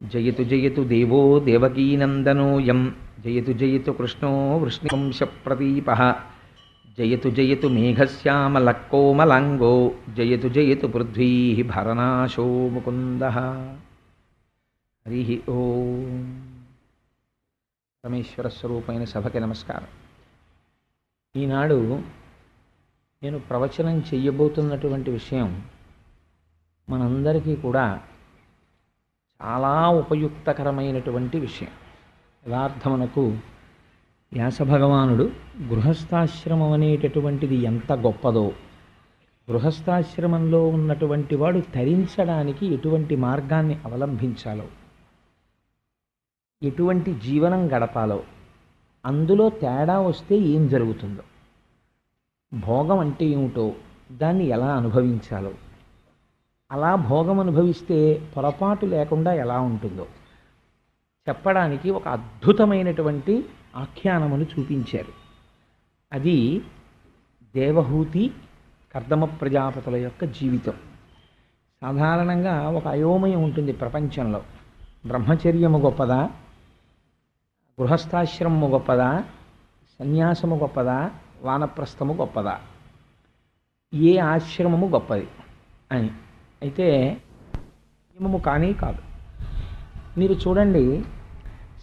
జయతు జయతు దేవో దేవకీనందనోయం జయతు జయతు కృష్ణో వృష్ణివంశప్రదీపః జయతు జయతు మేఘశ్యామలకోమలాంగో జయతు జయతు పృథ్వీ భరనాశో ముకుందః. హరి ఓం. పరమేశ్వర స్వరూపమైన సభకి నమస్కారం. ఈనాడు నేను ప్రవచనం చెయ్యబోతున్నటువంటి విషయం మనందరికీ కూడా చాలా ఉపయుక్తకరమైనటువంటి విషయం. యథార్థమునకు వ్యాసభగవానుడు గృహస్థాశ్రమం అనేటటువంటిది ఎంత గొప్పదో, గృహస్థాశ్రమంలో ఉన్నటువంటి వాడు తరించడానికి ఎటువంటి మార్గాన్ని అవలంబించాలో, ఎటువంటి జీవనం గడపాలో, అందులో తేడా వస్తే ఏం జరుగుతుందో, భోగం అంటే ఏమిటో దాన్ని ఎలా అనుభవించాలో, అలా భోగం అనుభవిస్తే పొరపాటు లేకుండా ఎలా ఉంటుందో చెప్పడానికి ఒక అద్భుతమైనటువంటి ఆఖ్యానమును చూపించారు. అది దేవహూతి కర్దమ ప్రజాపతుల యొక్క జీవితం. సాధారణంగా ఒక అయోమయం ఉంటుంది ప్రపంచంలో. బ్రహ్మచర్యము గొప్పదా, గృహస్థాశ్రమము గొప్పదా, సన్యాసము గొప్పదా, వానప్రస్థము గొప్పదా, ఏ ఆశ్రమము గొప్పది అని. అయితే నియమము కానీ కాదు. మీరు చూడండి,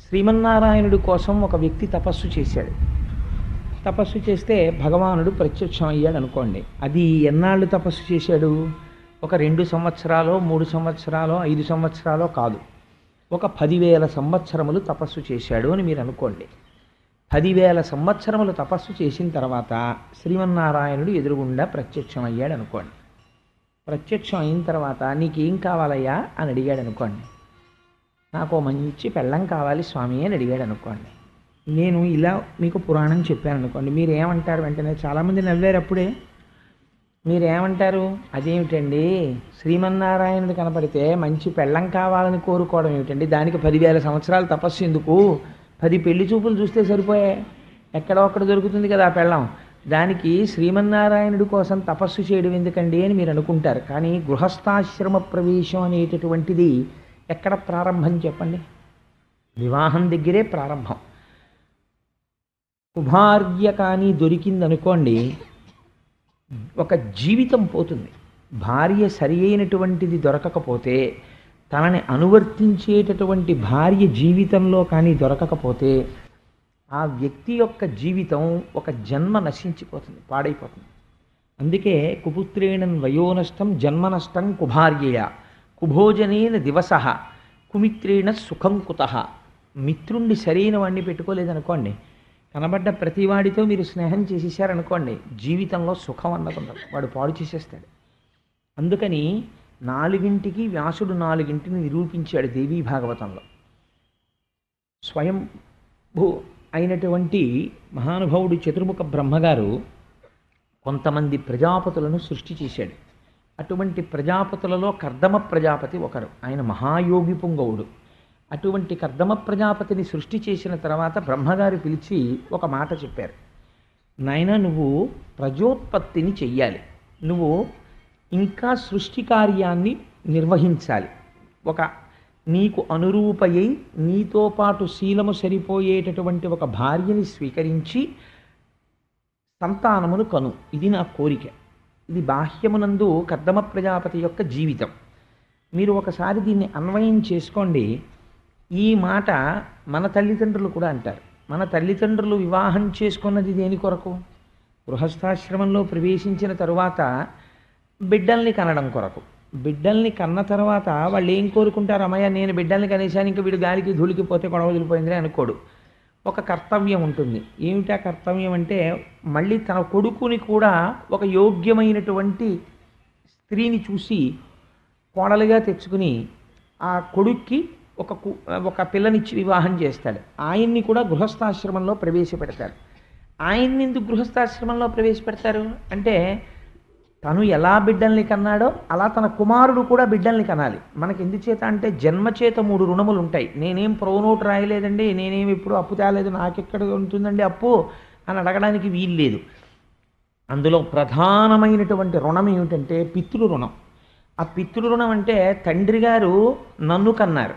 శ్రీమన్నారాయణుడి కోసం ఒక వ్యక్తి తపస్సు చేశాడు. తపస్సు చేస్తే భగవానుడు ప్రత్యక్షం అయ్యాడు అనుకోండి. అది ఎన్నాళ్ళు తపస్సు చేశాడు? ఒక 2 సంవత్సరాలో 3 సంవత్సరాలో 5 సంవత్సరాలో కాదు, ఒక 10,000 సంవత్సరములు తపస్సు చేశాడు అని మీరు అనుకోండి. 10,000 సంవత్సరములు తపస్సు చేసిన తర్వాత శ్రీమన్నారాయణుడు ఎదురుగుండా ప్రత్యక్షం అయ్యాడు అనుకోండి. ప్రత్యక్షం అయిన తర్వాత నీకేం కావాలయ్యా అని అడిగాడు అనుకోండి. నాకు మంచి పెళ్ళం కావాలి స్వామి అని అడిగాడు అనుకోండి. నేను ఇలా మీకు పురాణం చెప్పాను అనుకోండి. మీరు ఏమంటారు? వెంటనే చాలామంది నవ్వారు. అప్పుడే మీరేమంటారు? అదేమిటండి, శ్రీమన్నారాయణుడు కనపడితే మంచి పెళ్ళం కావాలని కోరుకోవడం ఏమిటండి, దానికి 10,000 సంవత్సరాలు తపస్సు ఎందుకు? 10 పెళ్లి చూపులు చూస్తే సరిపోయాయి, ఎక్కడో అక్కడ దొరుకుతుంది కదా ఆ పెళ్ళం. దానికి శ్రీమన్నారాయణుడి కోసం తపస్సు చేయడం ఎందుకండి అని మీరు అనుకుంటారు. కానీ గృహస్థాశ్రమ ప్రవేశం అనేటటువంటిది ఎక్కడ ప్రారంభం చెప్పండి? వివాహం దగ్గరే ప్రారంభం. కుభార్య కానీ దొరికిందనుకోండి, ఒక జీవితం పోతుంది. భార్య సరి అయినటువంటిది దొరకకపోతే, తనని అనువర్తించేటటువంటి భార్య జీవితంలో కానీ దొరకకపోతే, ఆ వ్యక్తి యొక్క జీవితం ఒక జన్మ నశించిపోతుంది, పాడైపోతుంది. అందుకే కుపుత్రేణ వయోనష్టం జన్మనష్టం కుభార్యయ కుభోజనేన దివస కుమిత్రేణ సుఖం కుతః. మిత్రుణ్ణి సరైన వాడిని పెట్టుకోలేదనుకోండి, కనబడ్డ ప్రతివాడితో మీరు స్నేహం చేసేసారనుకోండి, జీవితంలో సుఖం అన్నది ఉండదు, వాడు పాడు చేసేస్తాడు. అందుకని 4ంటికి వ్యాసుడు 4ంటిని నిరూపించాడు దేవీ భాగవతంలో. స్వయం అయినటువంటి మహానుభావుడు చతుర్ముఖ బ్రహ్మగారు కొంతమంది ప్రజాపతులను సృష్టి చేశాడు. అటువంటి ప్రజాపతులలో కర్దమ ప్రజాపతి ఒకరు. ఆయన మహాయోగి పుంగవుడు. అటువంటి కర్దమ ప్రజాపతిని సృష్టి చేసిన తర్వాత బ్రహ్మగారు పిలిచి ఒక మాట చెప్పారు. నాయన, నువ్వు ప్రజోత్పత్తిని చెయ్యాలి, నువ్వు ఇంకా సృష్టి కార్యాన్ని నిర్వహించాలి. ఒక నీకు అనురూపయ్యి నీతో పాటు శీలము సరిపోయేటటువంటి ఒక భార్యని స్వీకరించి సంతానమును కను, ఇది నా కోరిక. ఇది బాహ్యమునందు కర్దమ ప్రజాపతి యొక్క జీవితం. మీరు ఒకసారి దీన్ని అన్వయం చేసుకోండి. ఈ మాట మన తల్లిదండ్రులు కూడా అంటారు. మన తల్లిదండ్రులు వివాహం చేసుకున్నది దేని కొరకు? గృహస్థాశ్రమంలో ప్రవేశించిన తరువాత బిడ్డల్ని కనడం కొరకు. బిడ్డల్ని కన్న తర్వాత వాళ్ళు ఏం కోరుకుంటారు? అమ్మయ్య, నేను బిడ్డల్ని కనేసాను, ఇంకా వీడు గాలికి ధూళికి పోతే గొడవ వదిలిపోయిందిలే అనుకోడు. ఒక కర్తవ్యం ఉంటుంది. ఏమిటా కర్తవ్యం అంటే, మళ్ళీ తన కొడుకుని కూడా ఒక యోగ్యమైనటువంటి స్త్రీని చూసి కోడలుగా తెచ్చుకుని ఆ కొడుక్కి ఒక పిల్లనిచ్చి వివాహం చేస్తాడు. ఆయన్ని కూడా గృహస్థాశ్రమంలో ప్రవేశపెడతాడు. ఆయన్ని ఎందుకు గృహస్థాశ్రమంలో ప్రవేశపెడతారు అంటే, తను ఎలా బిడ్డల్ని కన్నాడో అలా తన కుమారుడు కూడా బిడ్డల్ని కనాలి. మనకి ఎందుచేత అంటే, జన్మచేత 3 రుణములు ఉంటాయి. నేనేం ప్రోనోటు రాయలేదండి, నేనేమి ఇప్పుడు అప్పు తేలేదు, నాకెక్కడ ఉంటుందండి అప్పు అని అడగడానికి వీలు లేదు. అందులో ప్రధానమైనటువంటి రుణం ఏమిటంటే పితృ రుణం. ఆ పితృ రుణం అంటే, తండ్రి గారు నన్ను కన్నారు,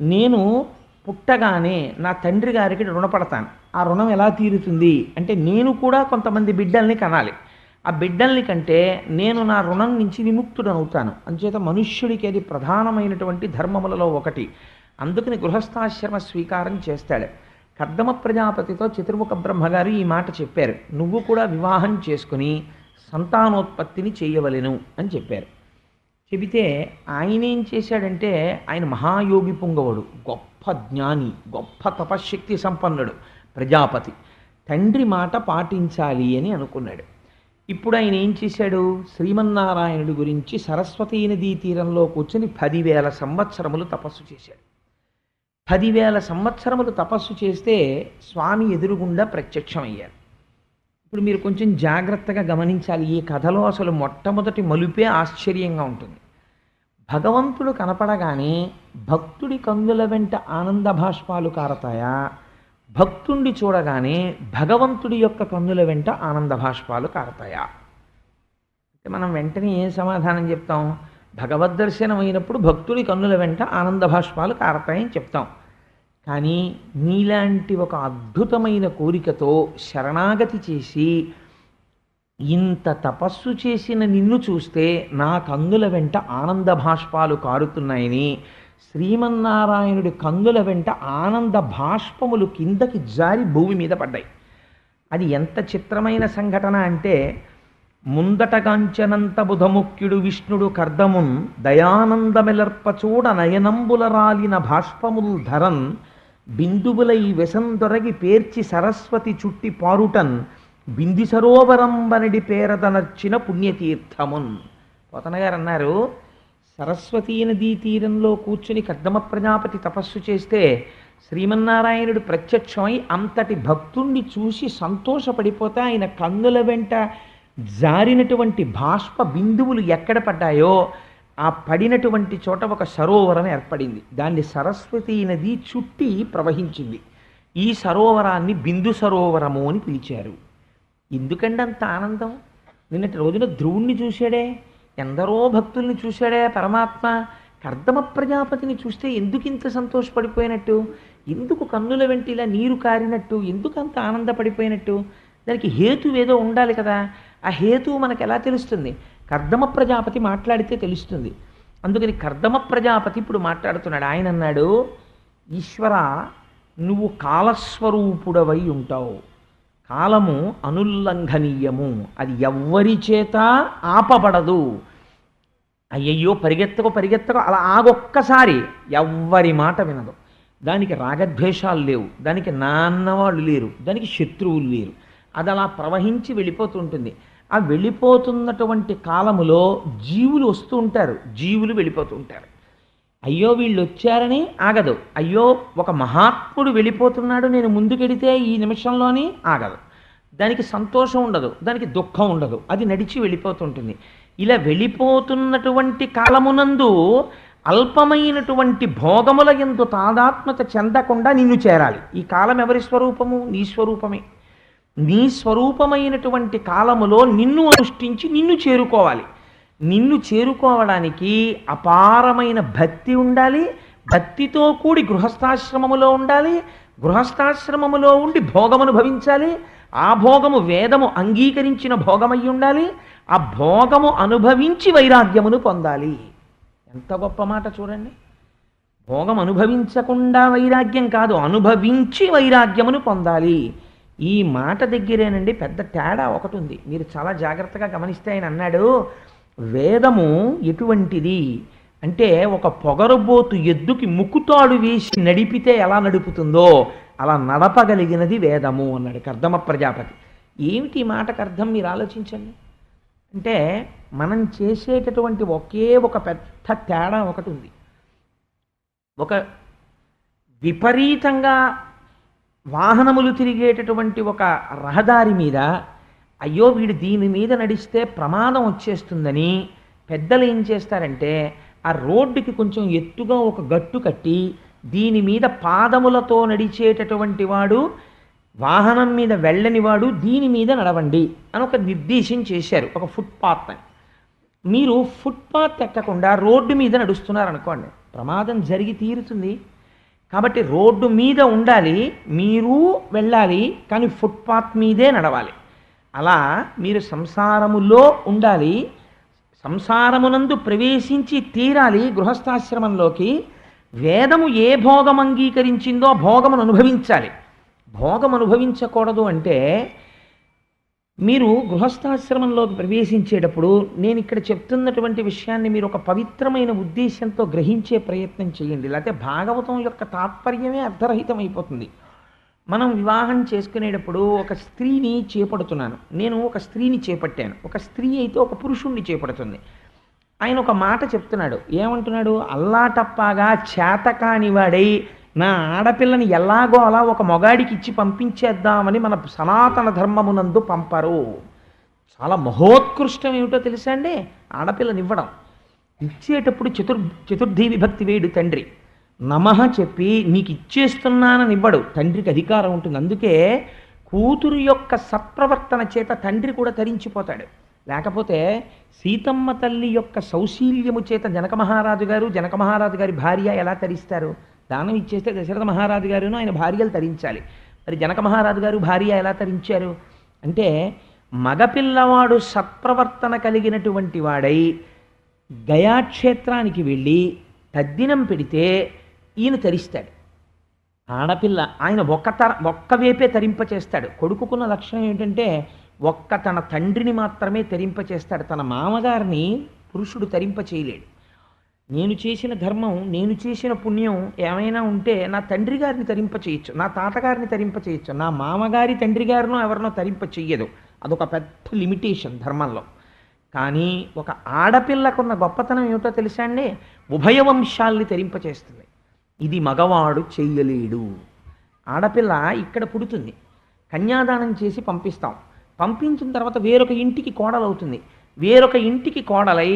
నేను పుట్టగానే నా తండ్రి గారికి రుణపడతాను. ఆ రుణం ఎలా తీరుతుంది అంటే నేను కూడా కొంతమంది బిడ్డల్ని కనాలి. ఆ బిడ్డల్ని కంటే నేను నా రుణం నుంచి విముక్తుడనవుతాను. అంచేత మనుష్యుడికి అది ప్రధానమైనటువంటి ధర్మములలో ఒకటి. అందుకని గృహస్థాశ్రమ స్వీకారం చేస్తాడు. కర్దమ ప్రజాపతితో చతుర్ముఖ బ్రహ్మగారు ఈ మాట చెప్పారు, నువ్వు కూడా వివాహం చేసుకుని సంతానోత్పత్తిని చేయవలెను అని చెప్పారు. చెబితే ఆయన ఏం చేశాడంటే, ఆయన మహాయోగి పుంగవుడు, గొప్ప జ్ఞాని, గొప్ప తపశ్శక్తి సంపన్నుడు ప్రజాపతి. తండ్రి మాట పాటించాలి అని అనుకున్నాడు. ఇప్పుడు ఆయన ఏం చేశాడు, శ్రీమన్నారాయణుడి గురించి సరస్వతీ నదీ తీరంలో కూర్చొని 10,000 సంవత్సరములు తపస్సు చేశాడు. 10,000 సంవత్సరములు తపస్సు చేస్తే స్వామి ఎదురుగుండా ప్రత్యక్షమయ్యారు. ఇప్పుడు మీరు కొంచెం జాగ్రత్తగా గమనించాలి. ఈ కథలో అసలు మొట్టమొదటి మలుపే ఆశ్చర్యంగా ఉంటుంది. భగవంతుడు కనపడగానే భక్తుడి కన్నుల వెంట ఆనంద భాష్పాలు కారతాయా, భక్తుణ్ణి చూడగానే భగవంతుడి యొక్క కన్నుల వెంట ఆనంద భాష్పాలు కారతాయా? అంటే మనం వెంటనే ఏం సమాధానం చెప్తాం? భగవద్దర్శనం అయినప్పుడు భక్తుడి కన్నుల వెంట ఆనంద భాష్పాలు కారతాయని చెప్తాం. కానీ నీలాంటి ఒక అద్భుతమైన కోరికతో శరణాగతి చేసి ఇంత తపస్సు చేసిన నిన్ను చూస్తే నా కన్నుల వెంట ఆనంద భాష్పాలు కారుతున్నాయని, శ్రీమన్నారాయణుడి కన్నుల వెంట ఆనంద భాష్పములు కిందకి జారి భూమి మీద పడ్డాయి. అది ఎంత చిత్రమైన సంఘటన అంటే, ముందటగాంచనంత బుధముఖ్యుడు విష్ణుడు కర్దమున్ దయానందమెలర్పచూడ నయనంబుల రాలిన భాష్పముల్ ధరన్ బిందువులై వెసందొరగి పేర్చి సరస్వతి చుట్టి పారుటన్ బింది సరోవరంబనడి పేరదనర్చిన పుణ్యతీర్థమున్. పోతన గారు అన్నారు, సరస్వతీ నదీ తీరంలో కూర్చుని కర్దమ ప్రజాపతి తపస్సు చేస్తే శ్రీమన్నారాయణుడు ప్రత్యక్షమై అంతటి భక్తుణ్ణి చూసి సంతోషపడిపోతే ఆయన కన్నుల వెంట జారినటువంటి బాష్ప బిందువులు ఎక్కడ పడ్డాయో ఆ పడినటువంటి చోట ఒక సరోవరం ఏర్పడింది. దాన్ని సరస్వతీ నది చుట్టి ప్రవహించింది. ఈ సరోవరాన్ని బిందు సరోవరము అని పిలిచారు. ఎందుకంటే అంత ఆనందం? నిన్నటి రోజున ధ్రువుణ్ణి చూశాడే, ఎందరో భక్తుల్ని చూశాడే పరమాత్మ. కర్దమ ప్రజాపతిని చూస్తే ఎందుకు ఇంత సంతోషపడిపోయినట్టు, ఎందుకు కన్నుల వెంట ఇలా నీరు కారినట్టు, ఎందుకు అంత ఆనందపడిపోయినట్టు? దానికి హేతు ఏదో ఉండాలి కదా. ఆ హేతువు మనకు ఎలా తెలుస్తుంది? కర్దమ ప్రజాపతి మాట్లాడితే తెలుస్తుంది. అందుకని కర్దమ ప్రజాపతి ఇప్పుడు మాట్లాడుతున్నాడు. ఆయన అన్నాడు, ఈశ్వర, నువ్వు కాలస్వరూపుడవై ఉంటావు. కాలము అనుల్లంఘనీయము, అది ఎవ్వరి చేత ఆపబడదు. అయ్యయ్యో పరిగెత్తకు అలా ఆగొక్కసారి, ఎవ్వరి మాట వినదు. దానికి రాగద్వేషాలు లేవు, దానికి నాన్నవాళ్ళు లేరు, దానికి శత్రువులు లేరు. అది అలా ప్రవహించి వెళ్ళిపోతుంటుంది. ఆ వెళ్ళిపోతున్నటువంటి కాలములో జీవులు వస్తూ ఉంటారు, జీవులు వెళ్ళిపోతూ ఉంటారు. అయ్యో వీళ్ళు వచ్చారని ఆగదు. అయ్యో ఒక మహాత్ముడు వెళ్ళిపోతున్నాడు, నేను ముందుకెడితే ఈ నిమిషంలోని ఆగదు. దానికి సంతోషం ఉండదు, దానికి దుఃఖం ఉండదు, అది నడిచి వెళ్ళిపోతుంటుంది. ఇలా వెళ్ళిపోతున్నటువంటి కాలమునందు అల్పమైనటువంటి భోగముల యందు తాదాత్మ్యత చెందకుండా నిన్ను చేరాలి. ఈ కాలం ఎవరి స్వరూపము? నీ స్వరూపమే. నీ స్వరూపమైనటువంటి కాలములో నిన్ను అనుష్ఠించి నిన్ను చేరుకోవాలి. నిన్ను చేరుకోవడానికి అపారమైన భక్తి ఉండాలి. భక్తితో కూడి గృహస్థాశ్రమములో ఉండాలి. గృహస్థాశ్రమములో ఉండి భోగమును భవించాలి. ఆ భోగము వేదము అంగీకరించిన భోగమై ఉండాలి. ఆ భోగము అనుభవించి వైరాగ్యమును పొందాలి. ఎంత గొప్ప మాట చూడండి. భోగం అనుభవించకుండా వైరాగ్యం కాదు, అనుభవించి వైరాగ్యమును పొందాలి. ఈ మాట దగ్గరేనండి పెద్ద తేడా ఒకటి ఉంది. మీరు చాలా జాగ్రత్తగా గమనిస్తే ఆయన అన్నాడు, వేదము ఎటువంటిది అంటే ఒక పొగరుబోతు ఎద్దుకి ముక్కుతాడు వేసి నడిపితే ఎలా నడుపుతుందో అలా నడపగలిగినది వేదము అన్నాడు కర్దమ ప్రజాపతి. ఏమిటి ఈ మాటకు అర్థం మీరు ఆలోచించండి. అంటే మనం చేసేటటువంటి ఒకే ఒక పెద్ద తేడా ఒకటి ఉంది. ఒక విపరీతంగా వాహనములు తిరిగేటటువంటి ఒక రహదారి మీద అయ్యో వీడు దీని మీద నడిస్తే ప్రమాదం వచ్చేస్తుందని పెద్దలు ఏం చేస్తారంటే ఆ రోడ్డుకి కొంచెం ఎత్తుగా ఒక గట్టు కట్టి దీని మీద పాదములతో నడిచేటటువంటి వాడు, వాహనం మీద వెళ్ళని వాడు దీని మీద నడవండి అని ఒక నిర్దేశం చేశారు, ఒక ఫుట్పాత్ అని. మీరు ఫుట్పాత్ ఎక్కకుండా రోడ్డు మీద నడుస్తున్నారనుకోండి, ప్రమాదం జరిగి తీరుతుంది. కాబట్టి రోడ్డు మీద ఉండాలి, మీరు వెళ్ళాలి, కానీ ఫుట్పాత్ మీదే నడవాలి. అలా మీరు సంసారములో ఉండాలి, సంసారమునందు ప్రవేశించి తీరాలి గృహస్థాశ్రమంలోకి. వేదము ఏ భోగం అంగీకరించిందో భోగమును అనుభవించాలి. భోగం అనుభవించకూడదు అంటే మీరు గృహస్థాశ్రమంలోకి ప్రవేశించేటప్పుడు నేను ఇక్కడ చెప్తున్నటువంటి విషయాన్ని మీరు ఒక పవిత్రమైన ఉద్దేశంతో గ్రహించే ప్రయత్నం చేయండి. లేకపోతే భాగవతం యొక్క తాత్పర్యమే అర్ధరహితమైపోతుంది. మనం వివాహం చేసుకునేటప్పుడు ఒక స్త్రీని చేపడుతున్నాను, నేను ఒక స్త్రీని చేపట్టాను. ఒక స్త్రీ అయితే ఒక పురుషుణ్ణి చేపడుతుంది. ఆయన ఒక మాట చెప్తున్నాడు, ఏమంటున్నాడు? అల్లాటప్పాగా చేతకానివాడై నా ఆడపిల్లని ఎలాగో అలా ఒక మొగాడికి ఇచ్చి పంపించేద్దామని మన సనాతన ధర్మమునందు పంపరు. చాలా మహోత్కృష్టం ఏమిటో తెలుసా అండి? ఆడపిల్లనివ్వడం. ఇచ్చేటప్పుడు చతుర్థి విభక్తి వేడు తండ్రి. నమః చెప్పి నీకు ఇచ్చేస్తున్నానని ఇవ్వడు. తండ్రికి అధికారం ఉంటుంది. అందుకే కూతురు యొక్క సత్ప్రవర్తన చేత తండ్రి కూడా తరించిపోతాడు. లేకపోతే సీతమ్మ తల్లి యొక్క సౌశీల్యము చేత జనక మహారాజు గారి భార్య ఎలా తరిస్తారు? దానం ఇచ్చేస్తే దశరథ మహారాజు గారును ఆయన భార్యలు తరించాలి. మరి జనక మహారాజు గారు భార్య ఎలా తరించారు అంటే, మగపిల్లవాడు సత్ప్రవర్తన కలిగినటువంటి వాడై గయాక్షేత్రానికి వెళ్ళి తద్దినం పెడితే ఈయన తరిస్తాడు. ఆడపిల్ల ఆయన ఒక్క వేపే తరింపచేస్తాడు. కొడుకుకున్న లక్షణం ఏంటంటే తన తండ్రిని మాత్రమే తరింపచేస్తాడు. తన మామగారిని పురుషుడు తరింప చేయలేడు. నేను చేసిన ధర్మం, నేను చేసిన పుణ్యం ఏమైనా ఉంటే నా తండ్రి గారిని తరింప చేయొచ్చు, నా తాతగారిని తరింప చేయొచ్చు, నా మామగారి తండ్రి గారినో ఎవరినో తరింప చెయ్యదు. అదొక పెద్ద లిమిటేషన్ ధర్మంలో. కానీ ఒక ఆడపిల్లకున్న గొప్పతనం ఏమిటో తెలుసా అండి? ఉభయ వంశాల్ని తరింపచేస్తుంది. ఇది మగవాడు చెయ్యలేడు. ఆడపిల్ల ఇక్కడ పుడుతుంది, కన్యాదానం చేసి పంపిస్తాం. పంపించిన తర్వాత వేరొక ఇంటికి కోడలవుతుంది. వేరొక ఇంటికి కోడలై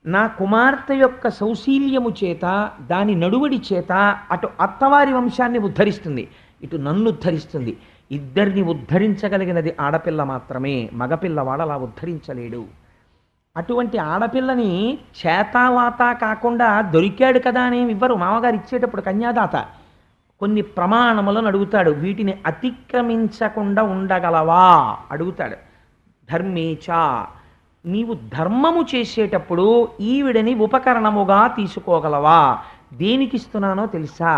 నా కుమార్తె యొక్క సౌశీల్యము చేత, దాని నడువడి చేత అటు అత్తవారి వంశాన్ని ఉద్ధరిస్తుంది, ఇటు నన్ను ఉద్ధరిస్తుంది. ఇద్దరిని ఉద్ధరించగలిగినది ఆడపిల్ల మాత్రమే. మగపిల్లవాడు అలా ఉద్ధరించలేడు. అటువంటి ఆడపిల్లని చేతావాత కాకుండా దొరికాడు కదా అని ఇవ్వరు. మామగారు ఇచ్చేటప్పుడు కన్యాదాత కొన్ని ప్రమాణములను అడుగుతాడు. వీటిని అతిక్రమించకుండా ఉండగలవా అడుగుతాడు. ధర్మేచ, నీవు ధర్మము చేసేటప్పుడు ఈవిడని ఉపకరణముగా తీసుకోగలవా? దేనికి ఇస్తున్నానో తెలుసా?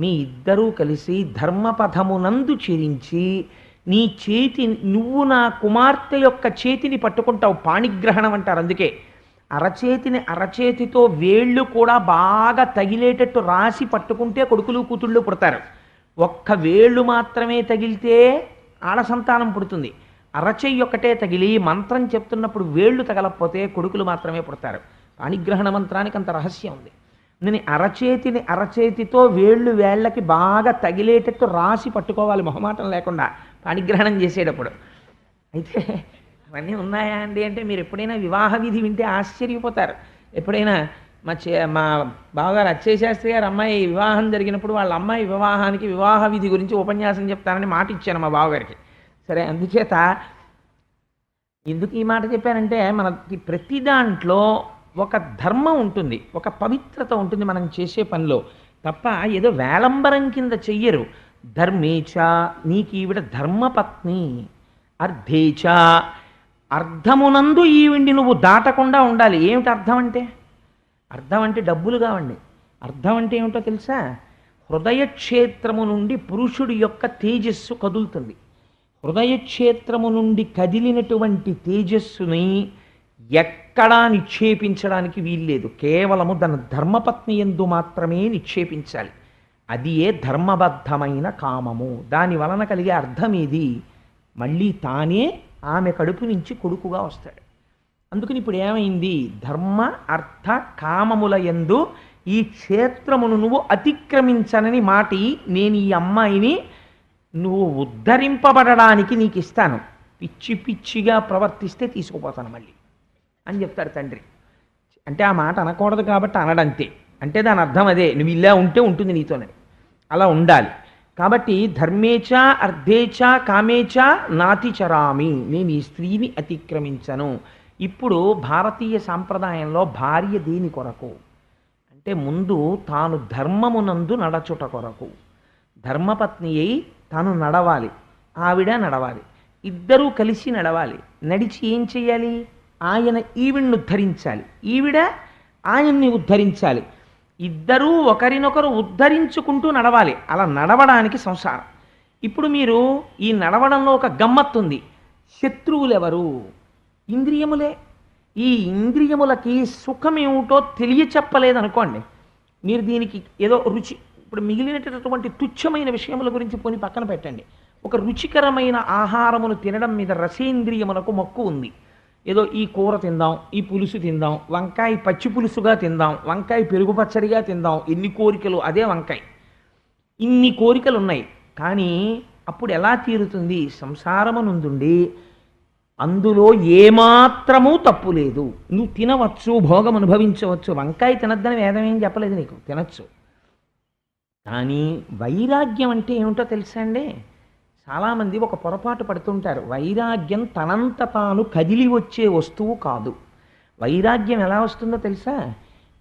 మీ ఇద్దరూ కలిసి ధర్మపథమునందు చెరించి నీ చేతి, నువ్వు నా కుమార్తె యొక్క చేతిని పట్టుకుంటావు. పాణిగ్రహణం అంటారు. అందుకే అరచేతిని అరచేతితో వేళ్ళు కూడా బాగా తగిలేటట్టు రాసి పట్టుకుంటే కొడుకులు కూతుళ్ళు పుడతారు. ఒక్క వేళ్ళు మాత్రమే తగిలితే ఆడ సంతానం పుడుతుంది. అరచెయ్యి ఒక్కటే తగిలి మంత్రం చెప్తున్నప్పుడు వేళ్ళు తగలకపోతే కొడుకులు మాత్రమే పుడతారు. పాణిగ్రహణ మంత్రానికి అంత రహస్యం ఉంది. నేను అరచేతిని అరచేతితో వేళ్ళకి బాగా తగిలేటట్టు రాసి పట్టుకోవాలి, మొహమాటం లేకుండా, పాణిగ్రహణం చేసేటప్పుడు. అయితే అవన్నీ ఉన్నాయా అండి అంటే, మీరు ఎప్పుడైనా వివాహ విధి వింటే ఆశ్చర్యపోతారు. ఎప్పుడైనా మా బావగారు అచ్చయ్య శాస్త్రి గారు అమ్మాయి వివాహం జరిగినప్పుడు వాళ్ళ అమ్మాయి వివాహానికి వివాహ విధి గురించి ఉపన్యాసం చెప్తానని మాట ఇచ్చాను మా బావగారికి. సరే, అందుచేత ఎందుకు ఈ మాట చెప్పానంటే, మనకి ప్రతి దాంట్లో ఒక ధర్మం ఉంటుంది, ఒక పవిత్రత ఉంటుంది మనం చేసే పనిలో. తప్ప ఏదో వేలంబరం కింద చెయ్యరు. ధర్మేచ, నీకు ఈవిడ ధర్మపత్ని. అర్ధేచ, అర్ధమునందు ఈవిండి నువ్వు దాటకుండా ఉండాలి. ఏమిటి అర్థం అంటే? అర్థం అంటే డబ్బులు కావండి. అర్థం అంటే ఏమిటో తెలుసా? హృదయక్షేత్రము నుండి పురుషుడి యొక్క తేజస్సు కదులుతుంది. హృదయక్షేత్రము నుండి కదిలినటువంటి తేజస్సుని ఎక్కడా నిక్షేపించడానికి వీల్లేదు. కేవలము దాని ధర్మపత్ని యందు మాత్రమే నిక్షేపించాలి. అది ఏ ధర్మబద్ధమైన కామము. దాని వలన కలిగే అర్థం ఏది? మళ్ళీ తానే ఆమె కడుపు నుంచి కొడుకుగా వస్తాడు. అందుకని ఇప్పుడు ఏమైంది? ధర్మ అర్థ కామముల యందు ఈ క్షేత్రమును నువ్వు అతిక్రమించనని మాటి, నేను ఈ అమ్మాయిని నువ్వు ఉద్ధరింపబడడానికి నీకు ఇస్తాను, పిచ్చి పిచ్చిగా ప్రవర్తిస్తే తీసుకుపోతాను మళ్ళీ అని చెప్తాడు తండ్రి. అంటే ఆ మాట అనకూడదు కాబట్టి అనడంతే. అంటే దాని అర్థం అదే, నువ్వు ఇలా ఉంటే ఉంటుంది నీతోనే, అలా ఉండాలి. కాబట్టి ధర్మేచ అర్ధేచ కామేచ నాతిచరామి, నేను ఈ స్త్రీని అతిక్రమించను. ఇప్పుడు భారతీయ సాంప్రదాయంలో భార్య దేని కొరకు అంటే, అంటే ముందు తాను ధర్మమునందు నడచుట కొరకు ధర్మపత్ని అయి తాను నడవాలి, ఆవిడ నడవాలి, ఇద్దరూ కలిసి నడవాలి. నడిచి ఏం చెయ్యాలి? ఆయన ఈవిడ్ని ఉద్ధరించాలి, ఈవిడ ఆయన్ని ఉద్ధరించాలి. ఇద్దరూ ఒకరినొకరు ఉద్ధరించుకుంటూ నడవాలి. అలా నడవడానికి సంసారం. ఇప్పుడు మీరు ఈ నడవడంలో ఒక గమ్మత్తుంది. శత్రువులెవరు? ఇంద్రియములే. ఈ ఇంద్రియములకి సుఖం ఏమిటో తెలియచెప్పలేదనుకోండి, మీరు దీనికి ఏదో రుచి, ఇప్పుడు మిగిలినటువంటి తుచ్చమైన విషయముల గురించి పోని పక్కన పెట్టండి. ఒక రుచికరమైన ఆహారమును తినడం మీద రసేంద్రియములకు మక్కువ ఉంది. ఏదో ఈ కూర తిందాం, ఈ పులుసు తిందాం, వంకాయ పచ్చి పులుసుగా తిందాం, వంకాయ పెరుగు పచ్చడిగా తిందాం, ఎన్ని కోరికలు. అదే వంకాయ. ఇన్ని కోరికలు ఉన్నాయి. కానీ అప్పుడు ఎలా తీరుతుంది? సంసారమునందుండి అందులో ఏమాత్రమూ తప్పు లేదు. నువ్వు తినవచ్చు, భోగం అనుభవించవచ్చు. వంకాయ తినద్దని వేదం ఏం చెప్పలేదు నీకు, తినచ్చు. కానీ వైరాగ్యం అంటే ఏమిటో తెలుసా అండి? చాలామంది ఒక పొరపాటు పడుతుంటారు. వైరాగ్యం తనంత తాను కదిలి వచ్చే వస్తువు కాదు. వైరాగ్యం ఎలా వస్తుందో తెలుసా?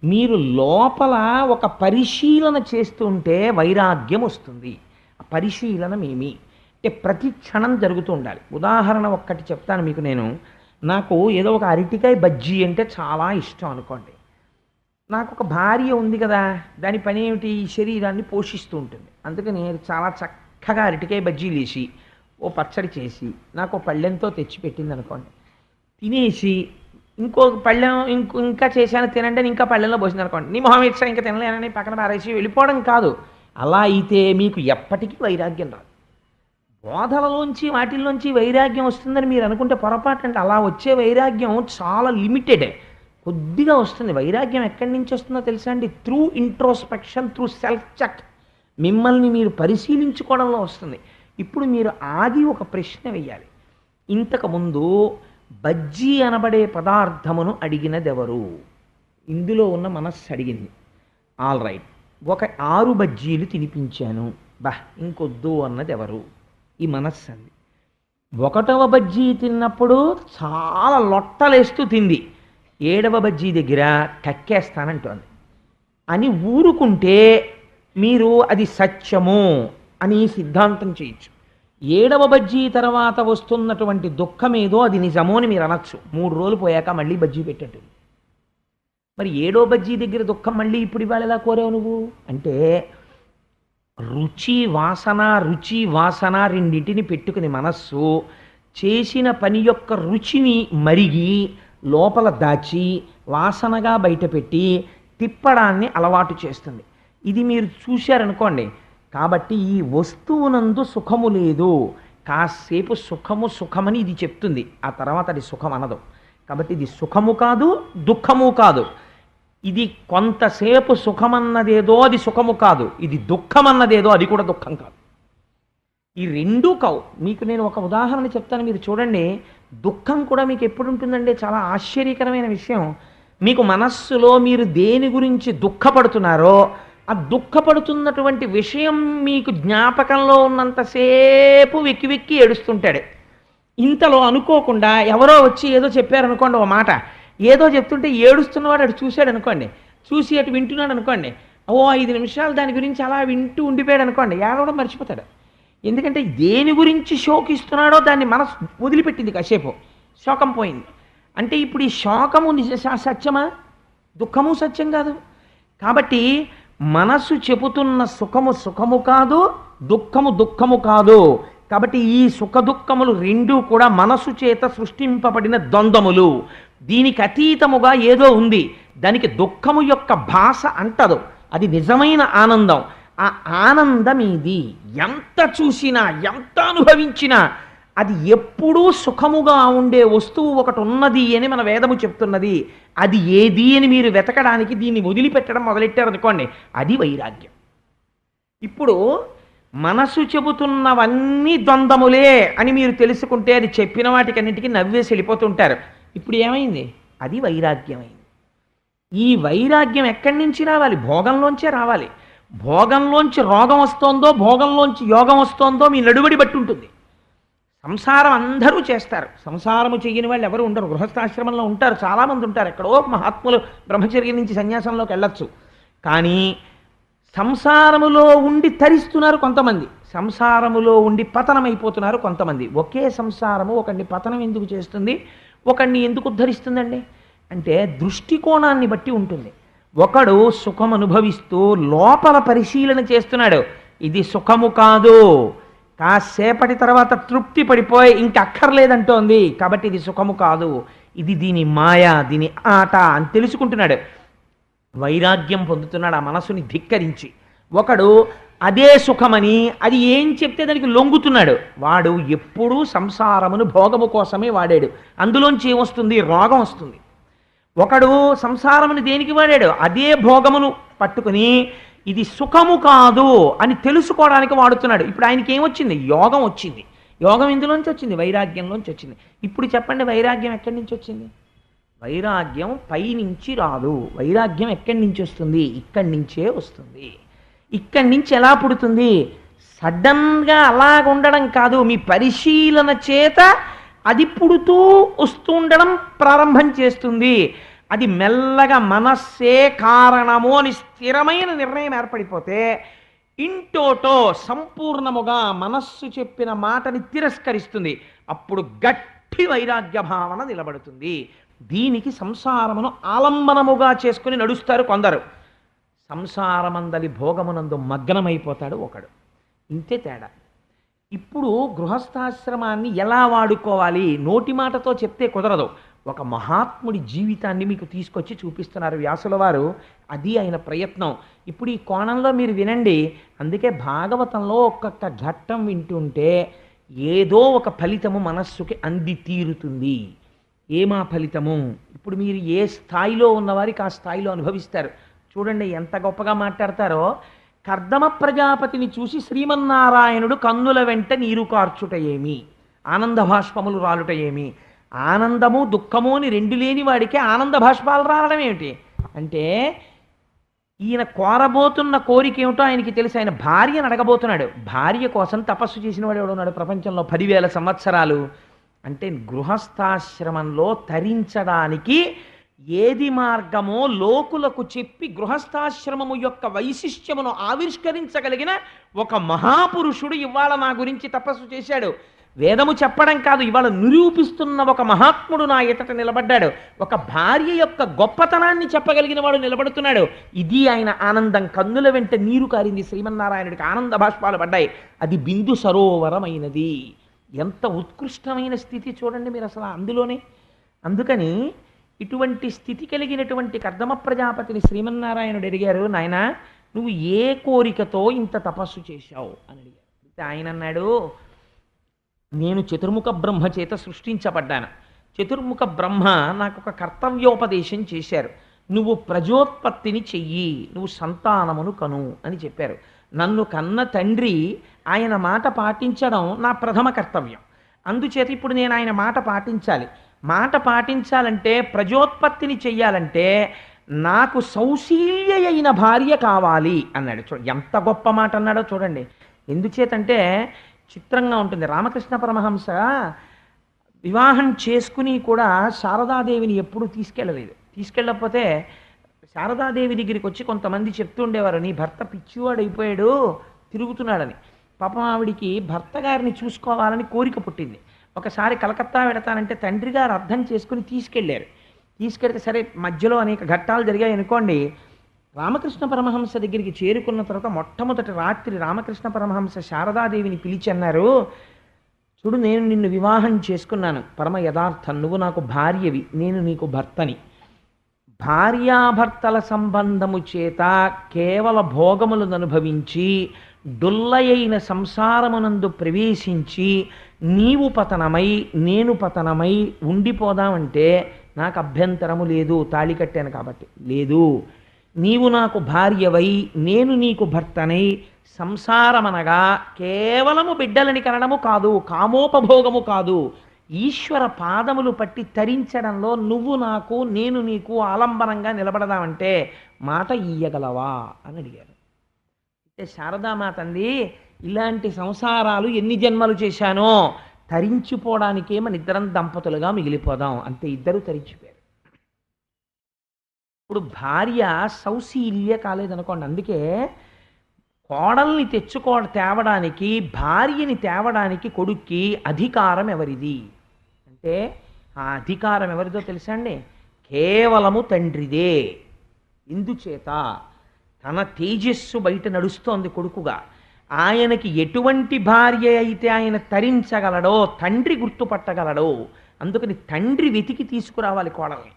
మీరు లోపల ఒక పరిశీలన చేస్తుంటే వైరాగ్యం వస్తుంది. ఆ పరిశీలనమేమి అంటే ప్రతి క్షణం జరుగుతూ ఉండాలి. ఉదాహరణ ఒక్కటి చెప్తాను మీకు. నాకు ఏదో ఒక అరటికాయ బజ్జీ అంటే చాలా ఇష్టం అనుకోండి. నాకు ఒక భార్య ఉంది కదా, దాని పని ఏమిటి? ఈ శరీరాన్ని పోషిస్తూ ఉంటుంది. అందుకని చాలా చక్కగా అరటికాయ బజ్జీలు వేసి ఓ పచ్చడి చేసి నాకు పళ్ళెంతో తెచ్చిపెట్టింది అనుకోండి. తినేసి ఇంకో పళ్ళెం ఇంకా చేశాను తినండి అని ఇంకా పళ్ళెంలో పోసింది అనుకోండి. నీ మొహం ఇచ్చా ఇంకా తినలేనని పక్కన పారేసి వెళ్ళిపోవడం కాదు. అలా అయితే మీకు ఎప్పటికీ వైరాగ్యం రాదు. బోధలలోంచి వాటిల్లోంచి వైరాగ్యం వస్తుందని మీరు అనుకుంటే పొరపాటు. అంటే అలా వచ్చే వైరాగ్యం చాలా లిమిటెడ్, కొద్దిగా వస్తుంది. వైరాగ్యం ఎక్కడి నుంచి వస్తుందో తెలుసా అండి? Through introspection, through self check. మిమ్మల్ని మీరు పరిశీలించుకోవడంలో వస్తుంది. ఇప్పుడు మీరు ఆగి ఒక ప్రశ్న వేయాలి. ఇంతకుముందు బజ్జీ అనబడే పదార్థమును అడిగినదెవరు? ఇందులో ఉన్న మనస్సు అడిగింది. ఆల్ రైట్, ఒక 6 బజ్జీలు తినిపించాను, ఇంకొద్దు అన్నది ఎవరు? ఈ మనస్సు అంది. 1వ బజ్జీ తిన్నప్పుడు చాలా లొట్టలేస్తూ తింది. 7వ బజ్జీ దగ్గర కక్కేస్తానంటోంది అని ఊరుకుంటే మీరు అది సత్యము అని సిద్ధాంతం చేయొచ్చు. 7వ బజ్జీ తర్వాత వస్తున్నటువంటి దుఃఖమేదో అది నిజమో అని మీరు అనొచ్చు. 3 రోజులు పోయాక మళ్ళీ బజ్జీ పెట్టట్టు. మరి 7వ బజ్జీ దగ్గర దుఃఖం మళ్ళీ ఇప్పుడు ఇవాళ ఎలా కోరావు నువ్వు అంటే, రుచి వాసన రెండింటిని పెట్టుకుని మనస్సు చేసిన పని యొక్క రుచిని మరిగి లోపల దాచి వాసనగా బయటపెట్టి తిప్పడాన్ని అలవాటు చేస్తుంది. ఇది మీరు చూశారనుకోండి. కాబట్టి ఈ వస్తువునందు సుఖము లేదు. కాసేపు సుఖమని ఇది చెప్తుంది, ఆ తర్వాత అది సుఖం అనదు. కాబట్టి ఇది సుఖము కాదు, దుఃఖము కాదు. ఇది కొంతసేపు సుఖమన్నదేదో అది సుఖము కాదు, ఇది దుఃఖమన్నదేదో అది కూడా దుఃఖం కాదు. ఈ రెండూ కావు. మీకు నేను ఒక ఉదాహరణ చెప్తాను, మీరు చూడండి. దుఃఖం కూడా మీకు ఎప్పుడు ఉంటుందంటే చాలా ఆశ్చర్యకరమైన విషయం. మీకు మనస్సులో మీరు దేని గురించి దుఃఖపడుతున్నారో ఆ దుఃఖపడుతున్నటువంటి విషయం మీకు జ్ఞాపకంలో ఉన్నంతసేపు వెక్కి వెక్కి ఏడుస్తుంటాడు. ఇంతలో అనుకోకుండా ఎవరో వచ్చి ఏదో చెప్పారనుకోండి, ఓ మాట ఏదో చెప్తుంటే ఏడుస్తున్నవాడు అటు చూశాడు అనుకోండి, చూసి అటు వింటున్నాడు అనుకోండి, 5 నిమిషాలు దాని గురించి అలా వింటూ ఉండిపోయాడు అనుకోండి, ఏడవడం మర్చిపోతాడు. ఎందుకంటే దేని గురించి శోకిస్తున్నాడో దాన్ని మనసు వదిలిపెట్టింది, కాసేపు శోకం పోయింది. అంటే ఇప్పుడు ఈ శోకము సత్యమా? దుఃఖము సత్యం కాదు. కాబట్టి మనసు చెబుతున్న సుఖము కాదు, దుఃఖము కాదు. కాబట్టి ఈ సుఖ దుఃఖములు రెండూ కూడా మనసు చేత సృష్టింపబడిన ద్వంద్వములు. దీనికి అతీతముగా ఏదో ఉంది, దానికి దుఃఖము యొక్క భాష అంటదు. అది నిజమైన ఆనందం. ఆ ఆనందం ఇది ఎంత చూసినా ఎంత అనుభవించినా అది ఎప్పుడూ సుఖముగా ఉండే వస్తువు ఒకటి ఉన్నది అని మన వేదము చెప్తున్నది. అది ఏది అని మీరు వెతకడానికి దీన్ని వదిలిపెట్టడం మొదలెట్టారనుకోండి, అది వైరాగ్యం. ఇప్పుడు మనసు చెబుతున్నవన్నీ ద్వంద్వములే అని మీరు తెలుసుకుంటే అది చెప్పిన వాటికన్నింటికి నవ్వేసి వెళ్ళిపోతుంటారు. ఇప్పుడు ఏమైంది? అది వైరాగ్యమైంది. ఈ వైరాగ్యం ఎక్కడి నుంచి రావాలి? భోగంలోంచే రావాలి. భోగంలోంచి రోగం వస్తోందో, భోగంలోంచి యోగం వస్తోందో మీ నడువడి బట్టి ఉంటుంది. సంసారం అందరూ చేస్తారు, సంసారము చెయ్యని వాళ్ళు ఎవరు ఉండరు. గృహస్థాశ్రమంలో ఉంటారు, చాలామంది ఉంటారు. ఎక్కడో మహాత్ములు బ్రహ్మచర్యం నుంచి సన్యాసంలోకి వెళ్ళొచ్చు. కానీ సంసారములో ఉండి తరిస్తున్నారు కొంతమంది, సంసారములో ఉండి పతనమైపోతున్నారు కొంతమంది. ఒకే సంసారము ఒకడిని పతనం ఎందుకు చేస్తుంది, ఒకడిని ఎందుకు ఉద్ధరిస్తుందండి అంటే దృష్టికోణాన్ని బట్టి ఉంటుంది. ఒకడు సుఖం అనుభవిస్తూ లోపల పరిశీలన చేస్తున్నాడు, ఇది సుఖము కాదు, కాసేపటి తర్వాత తృప్తి పడిపోయి ఇంక అక్కర్లేదంటోంది కాబట్టి ఇది సుఖము కాదు, ఇది దీని మాయ, దీని ఆట అని తెలుసుకుంటున్నాడు, వైరాగ్యం పొందుతున్నాడు ఆ మనసుని ధిక్కరించి. ఒకడు అదే సుఖమని అది ఏం చెప్తే దానికి లొంగుతున్నాడు, వాడు ఎప్పుడూ సంసారమును భోగము కోసమే వాడాడు, అందులోంచి ఏమొస్తుంది, రోగం వస్తుంది. ఒకడు సంసారమును దేనికి వాడాడు, అదే భోగమును పట్టుకుని ఇది సుఖము కాదు అని తెలుసుకోవడానికి వాడుతున్నాడు. ఇప్పుడు ఆయనకి ఏమొచ్చింది, యోగం వచ్చింది. యోగం ఇందులోంచి వచ్చింది, వైరాగ్యంలోంచి వచ్చింది. ఇప్పుడు చెప్పండి వైరాగ్యం ఎక్కడి నుంచి వచ్చింది? వైరాగ్యం పైనుంచి రాదు, వైరాగ్యం ఎక్కడి నుంచి వస్తుంది, ఇక్కడి నుంచే వస్తుంది. ఇక్కడి నుంచి ఎలా పుడుతుంది, సడన్గా అలాగ ఉండడం కాదు, మీ పరిశీలన చేత అది పుడుతూ వస్తూ ఉండడం ప్రారంభం చేస్తుంది. అది మెల్లగా మనస్సే కారణము అని స్థిరమైన నిర్ణయం ఏర్పడిపోతే ఇంటోటో సంపూర్ణముగా మనస్సు చెప్పిన మాటని తిరస్కరిస్తుంది. అప్పుడు గట్టి వైరాగ్య భావన నిలబడుతుంది. దీనికి సంసారమును ఆలంబనముగా చేసుకుని నడుస్తారు కొందరు, సంసారమందలి భోగమునందు మగ్నమైపోతాడు ఒకడు. ఇంతే తేడా. ఇప్పుడు గృహస్థాశ్రమాన్ని ఎలా వాడుకోవాలి నోటి మాటతో చెప్తే కుదరదు. ఒక మహాత్ముడి జీవితాన్ని మీకు తీసుకొచ్చి చూపిస్తున్నారు వ్యాసుల వారు, అది ఆయన ప్రయత్నం. ఇప్పుడు ఈ కోణంలో మీరు వినండి. అందుకే భాగవతంలో ఒక్కొక్క ఘట్టం వింటుంటే ఏదో ఒక ఫలితము మనస్సుకి అంది తీరుతుంది. ఏమా ఫలితము? ఇప్పుడు మీరు ఏ స్థాయిలో ఉన్నవారికి ఆ స్థాయిలో అనుభవిస్తారు. చూడండి ఎంత గొప్పగా మాట్లాడతారో. కర్దమ ప్రజాపతిని చూసి శ్రీమన్నారాయణుడు కన్నుల వెంట నీరు కార్చుట ఏమి, ఆనంద భాష్పములు రాలుట ఏమి? ఆనందము దుఃఖము అని రెండు లేని వాడికి ఆనంద భాష్పాలు రావడం ఏమిటి అంటే, ఈయన కోరబోతున్న కోరిక ఏమిటో ఆయనకి తెలుసు. ఆయన భార్యను అడగబోతున్నాడు. భార్య కోసం తపస్సు చేసిన వాడు ఎవడున్నాడు ప్రపంచంలో 10,000 సంవత్సరాలు? అంటే గృహస్థాశ్రమంలో తరించడానికి ఏది మార్గమో లోకులకు చెప్పి గృహస్థాశ్రమము యొక్క వైశిష్ట్యమును ఆవిష్కరించగలిగిన ఒక మహాపురుషుడు ఇవాళ నా గురించి తపస్సు చేశాడు. వేదము చెప్పడం కాదు, ఇవాళ నిరూపిస్తున్న ఒక మహాత్ముడు నా ఎదుట నిలబడ్డాడు. ఒక భార్య యొక్క గొప్పతనాన్ని చెప్పగలిగిన వాడు నిలబడుతున్నాడు. ఇది ఆయన ఆనందం. కన్నుల వెంట నీరు కారింది శ్రీమన్నారాయణుడికి, ఆనంద భాష్పాలు పడ్డాయి. అది బిందు సరోవరమైనది. ఎంత ఉత్కృష్టమైన స్థితి చూడండి మీరు అసలు అందులోనే. అందుకని ఇటువంటి స్థితి కలిగినటువంటి కర్దమ ప్రజాపతిని శ్రీమన్నారాయణుడు అడిగారు, నాయన నువ్వు ఏ కోరికతో ఇంత తపస్సు చేశావు అని అడిగారు. ఆయన అన్నాడు, నేను చతుర్ముఖ బ్రహ్మ చేత సృష్టించబడ్డాను. చతుర్ముఖ బ్రహ్మ నాకు ఒక కర్తవ్యోపదేశం చేశారు. నువ్వు ప్రజోత్పత్తిని చెయ్యి, నువ్వు సంతానమును కను అని చెప్పారు. నన్ను కన్న తండ్రి ఆయన మాట పాటించడం నా ప్రథమ కర్తవ్యం. అందుచేత ఇప్పుడు నేను ఆయన మాట పాటించాలి. మాట పాటించాలంటే, ప్రజోత్పత్తిని చెయ్యాలంటే నాకు సౌశీల్య అయిన భార్య కావాలి అన్నాడు. ఎంత గొప్ప మాట అన్నాడో చూడండి. ఎందుచేతంటే చిత్రంగా ఉంటుంది. రామకృష్ణ పరమహంస వివాహం చేసుకుని కూడా శారదాదేవిని ఎప్పుడూ తీసుకెళ్ళకపోతే శారదాదేవి దగ్గరికి వచ్చి కొంతమంది చెప్తూ ఉండేవారు, నీ భర్త పిచ్చివాడు అయిపోయాడు, తిరుగుతున్నాడని. పాపం ఆవిడికి భర్త గారిని చూసుకోవాలని కోరిక పుట్టింది. ఒకసారి కలకత్తా వెడతానంటే తండ్రి గారు అర్థం చేసుకుని తీసుకెళ్తే సరే మధ్యలో అనేక ఘట్టాలు జరిగాయి అనుకోండి. రామకృష్ణ పరమహంస దగ్గరికి చేరుకున్న తర్వాత మొట్టమొదటి రాత్రి రామకృష్ణ పరమహంస శారదాదేవిని పిలిచి అన్నారు, చూడు నేను నిన్ను వివాహం చేసుకున్నాను, పరమ యథార్థం, నువ్వు నాకు భార్యవి, నేను నీకు భర్తని. భార్యాభర్తల సంబంధము చేత కేవల భోగములను అనుభవించి డొల్లయైన సంసారమునందు ప్రవేశించి నీవు పతనమై నేను పతనమై ఉండిపోదామంటే నాకు అభ్యంతరము లేదు, తాళి కట్టాను కాబట్టి లేదు. నీవు నాకు భార్యవై నేను నీకు భర్తనై సంసారమనగా కేవలము బిడ్డలని కనడము కాదు, కామోపభోగము కాదు, ఈశ్వర పాదములు పట్టి తరించడంలో నువ్వు నాకు నేను నీకు ఆలంబనంగా నిలబడదామంటే మాట ఇయ్యగలవా అని అడిగారు. అయితే శారదామాత అంది, ఇలాంటి సంసారాలు ఎన్ని జన్మలు చేశానో తరించిపోవడానికే మన ఇద్దరం దంపతులుగా మిగిలిపోదాం. అంతే, ఇద్దరు తరించిపోయారు. ఇప్పుడు భార్య సౌశీల్య కాలేదనుకోండి. అందుకే కోడల్ని తేవడానికి, భార్యని తేవడానికి కొడుక్కి అధికారం ఎవరిది అంటే, ఆ అధికారం ఎవరిదో తెలుసా అండి? కేవలము తండ్రిదే. ఇందుచేత తన తేజస్సు బయట నడుస్తోంది కొడుకుగా. ఆయనకి ఎటువంటి భార్య అయితే ఆయన తరించగలడో, తండ్రి గుర్తుపట్టగలడో. అందుకని తండ్రి వెతికి తీసుకురావాలి కోడల్ని.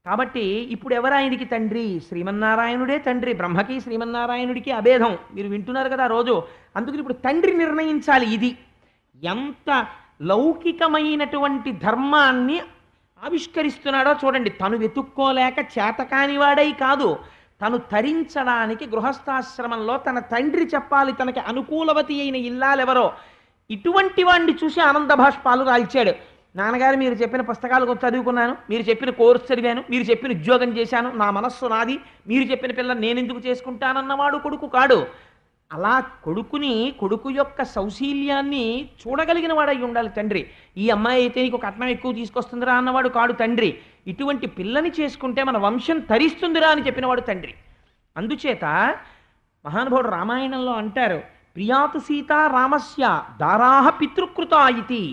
కాబట్టి ఇప్పుడు ఎవరు ఆయనకి తండ్రి? శ్రీమన్నారాయణుడే తండ్రి. బ్రహ్మకి శ్రీమన్నారాయణుడికి అభేదం మీరు వింటున్నారు కదా రోజు. అందుకని ఇప్పుడు తండ్రి నిర్ణయించాలి. ఇది ఎంత లౌకికమైనటువంటి ధర్మాన్ని ఆవిష్కరిస్తున్నాడో చూడండి. తను వెతుక్కోలేక చేతకానివాడై కాదు, తను తరించడానికి గృహస్థాశ్రమంలో తన తండ్రి చెప్పాలి తనకి అనుకూలవతి అయిన ఇల్లాలెవరో. ఇటువంటి వాడిని చూసి ఆనంద భాష్పాలు రాల్చాడు. నాన్నగారు మీరు చెప్పిన పుస్తకాలు చదువుకున్నాను, మీరు చెప్పిన కోర్సు చదివాను, మీరు చెప్పిన ఉద్యోగం చేశాను, నా మనస్సు నాది, మీరు చెప్పిన పిల్లలు నేనెందుకు చేసుకుంటానన్నవాడు కొడుకు కాడు. అలా కొడుకు యొక్క సౌశీల్యాన్ని చూడగలిగిన వాడై ఉండాలి తండ్రి. ఈ అమ్మాయి అయితే నీకు కట్నం ఎక్కువ తీసుకొస్తుందిరా అన్నవాడు కాడు తండ్రి. ఇటువంటి పిల్లని చేసుకుంటే మన వంశం తరిస్తుందిరా అని చెప్పినవాడు తండ్రి. అందుచేత మహానుభావుడు రామాయణంలో అంటారు, ప్రియాతు సీత రామస్య దారాహ పితృకృత ఇతి.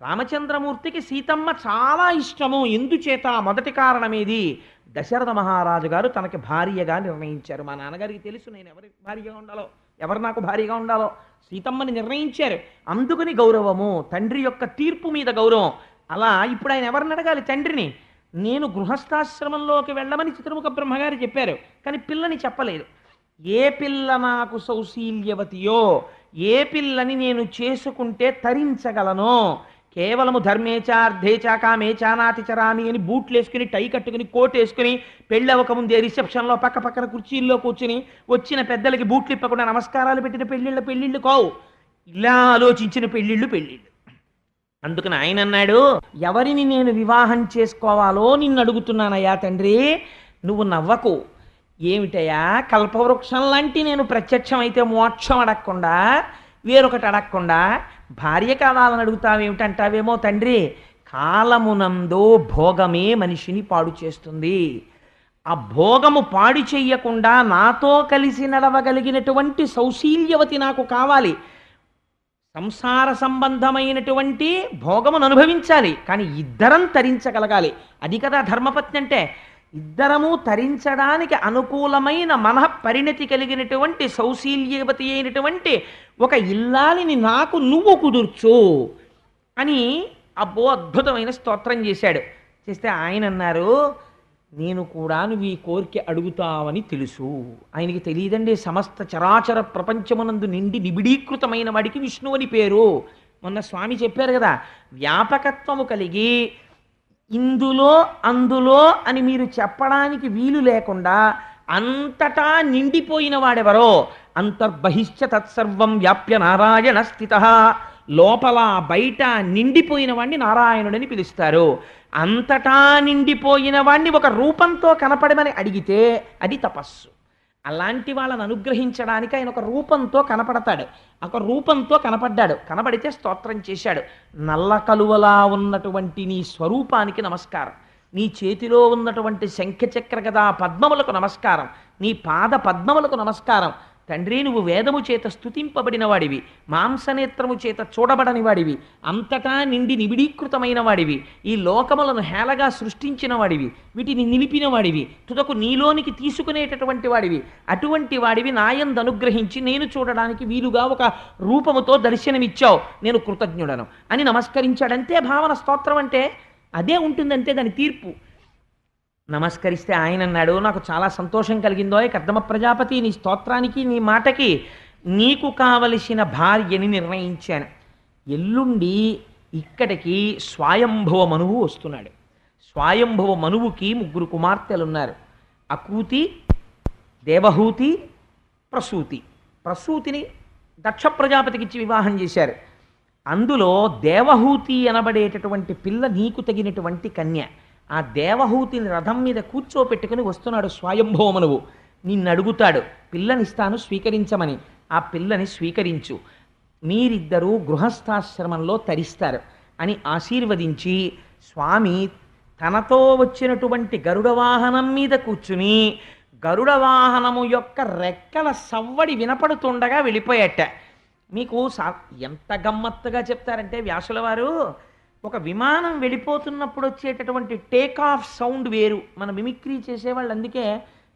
రామచంద్రమూర్తికి సీతమ్మ చాలా ఇష్టము. ఎందుచేత? మొదటి కారణమేది? దశరథ మహారాజు గారు తనకి భార్యగా నిర్ణయించారు. మా నాన్నగారికి తెలుసు నేను ఎవరి భార్యగా ఉండాలో, ఎవరు నాకు భార్యగా ఉండాలో. సీతమ్మని నిర్ణయించారు. అందుకని గౌరవము, తండ్రి యొక్క తీర్పు మీద గౌరవం. అలా ఇప్పుడు ఆయన ఎవరిని అడగాలి? తండ్రిని. నేను గృహస్థాశ్రమంలోకి వెళ్ళమని చిత్రముఖ బ్రహ్మగారు చెప్పారు, కానీ పిల్లని చెప్పలేదు. ఏ పిల్ల నాకు సౌశీల్యవతియో, ఏ పిల్లని నేను చేసుకుంటే తరించగలనో, కేవలము ధర్మేచార్థేచా కామేచా నాతిచరామి అని బూట్లు వేసుకుని, టై కట్టుకుని, కోట్ వేసుకుని, పెళ్ళవకముందే రిసెప్షన్లో పక్క పక్కన కుర్చీల్లో కూర్చుని వచ్చిన పెద్దలకి బూట్లు ఇప్పకుండా నమస్కారాలు పెట్టిన పెళ్ళిళ్ళు కావు. ఇలా ఆలోచించిన పెళ్ళిళ్ళు. అందుకని ఆయన అన్నాడు, ఎవరిని నేను వివాహం చేసుకోవాలో నిన్ను అడుగుతున్నానయ్యా తండ్రి. నువ్వు నవ్వకు. ఏమిటయ్యా, కల్పవృక్షం లాంటి నేను ప్రత్యక్షం అయితే మోక్షం అడగకుండా, వేరొకటి అడగకుండా భార్య కావాలని అడుగుతావేమిటంటావేమో తండ్రి. కాలమునందో భోగమే మనిషిని పాడు చేస్తుంది. ఆ భోగము పాడు చెయ్యకుండా నాతో కలిసి నడవగలిగినటువంటి సౌశీల్యవతి నాకు కావాలి. సంసార సంబంధమైనటువంటి భోగమును అనుభవించాలి, కానీ ఇద్దరం తరించగలగాలి. అది కదా ధర్మపత్ని అంటే. ఇద్దరము తరించడానికి అనుకూలమైన మనః పరిణతి కలిగినటువంటి సౌశీల్యవతి అయినటువంటి ఒక ఇల్లాలిని నాకు నువ్వు కుదుర్చు అని అబ్బో అద్భుతమైన స్తోత్రం చేశాడు. చేస్తే ఆయన అన్నారు, నేను కూడా నువ్వు ఈ కోరిక అడుగుతావని తెలుసు. ఆయనకి తెలియదండి, సమస్త చరాచర ప్రపంచమునందు నిండి నిబిడీకృతమైన వాడికి విష్ణువు అని పేరు. మొన్న స్వామి చెప్పారు కదా, వ్యాపకత్వము కలిగి ఇందులో అందులో అని మీరు చెప్పడానికి వీలు లేకుండా అంతటా నిండిపోయిన వాడెవరో, అంతర్బహిష్ట తత్సర్వం వ్యాప్య నారాయణ స్థిత, లోపల బయట నిండిపోయిన వాడిని నారాయణుడని పిలుస్తారు. అంతటా నిండిపోయిన వాడిని ఒక రూపంతో కనపడమని అడిగితే అది తపస్సు. అలాంటి వాళ్ళని అనుగ్రహించడానికి ఆయన ఒక రూపంతో కనపడతాడు. ఒక రూపంతో కనపడ్డాడు. కనపడితే స్తోత్రం చేశాడు. నల్ల కలువలా ఉన్నటువంటి నీ స్వరూపానికి నమస్కారం, నీ చేతిలో ఉన్నటువంటి శంఖచక్ర గదా పద్మములకు నమస్కారం, నీ పాద పద్మములకు నమస్కారం. తండ్రి, నువ్వు వేదము చేత స్తుతింపబడిన వాడివి, మాంసనేత్రము చేత చూడబడని వాడివి, అంతటా నిండి నిబిడీకృతమైన వాడివి, ఈ లోకములను హేళగా సృష్టించిన వాడివి, వీటిని నిలిపిన వాడివి, తుదకు నీలోనికి తీసుకునేటటువంటి వాడివి. అటువంటి వాడివి నాయందు అనుగ్రహించి నేను చూడడానికి వీలుగా ఒక రూపముతో దర్శనమిచ్చావు, నేను కృతజ్ఞుడను అని నమస్కరించాడంతే భావన. స్తోత్రం అంటే అదే ఉంటుందంటే దాని తీర్పు. నమస్కరిస్తే ఆయన అన్నాడు, నాకు చాలా సంతోషం కలిగిందో కర్దమ ప్రజాపతి, నీ స్తోత్రానికి నీ మాటకి నీకు కావలసిన భార్యని నిర్ణయించాను. ఎల్లుండి ఇక్కడికి స్వయంభవ మనువు వస్తున్నాడు. స్వయంభవ మనువుకి 3 కుమార్తెలున్నారు. అకూతి, దేవహూతి, ప్రసూతి. ప్రసూతిని దక్ష ప్రజాపతికి ఇచ్చి వివాహం చేశారు. అందులో దేవహూతి అనబడేటటువంటి పిల్ల నీకు తగినటువంటి కన్య. ఆ దేవహూతిని రథం మీద కూర్చోపెట్టుకుని వస్తున్నాడు స్వయంభవమనువు. నిన్ను అడుగుతాడు, పిల్లనిస్తాను స్వీకరించమని. ఆ పిల్లని స్వీకరించు, మీరిద్దరూ గృహస్థాశ్రమంలో తరిస్తారు అని ఆశీర్వదించి స్వామి తనతో వచ్చినటువంటి గరుడ వాహనం మీద కూర్చుని గరుడ వాహనము యొక్క రెక్కల సవ్వడి వినపడుతుండగా వెళ్ళిపోయాట. మీకు ఎంత గమ్మత్తుగా చెప్తారంటే వ్యాసుల వారు, ఒక విమానం వెళ్ళిపోతున్నప్పుడు వచ్చేటటువంటి టేక్ ఆఫ్ సౌండ్ వేరు. మన మిమిక్రీ చేసేవాళ్ళు అందుకే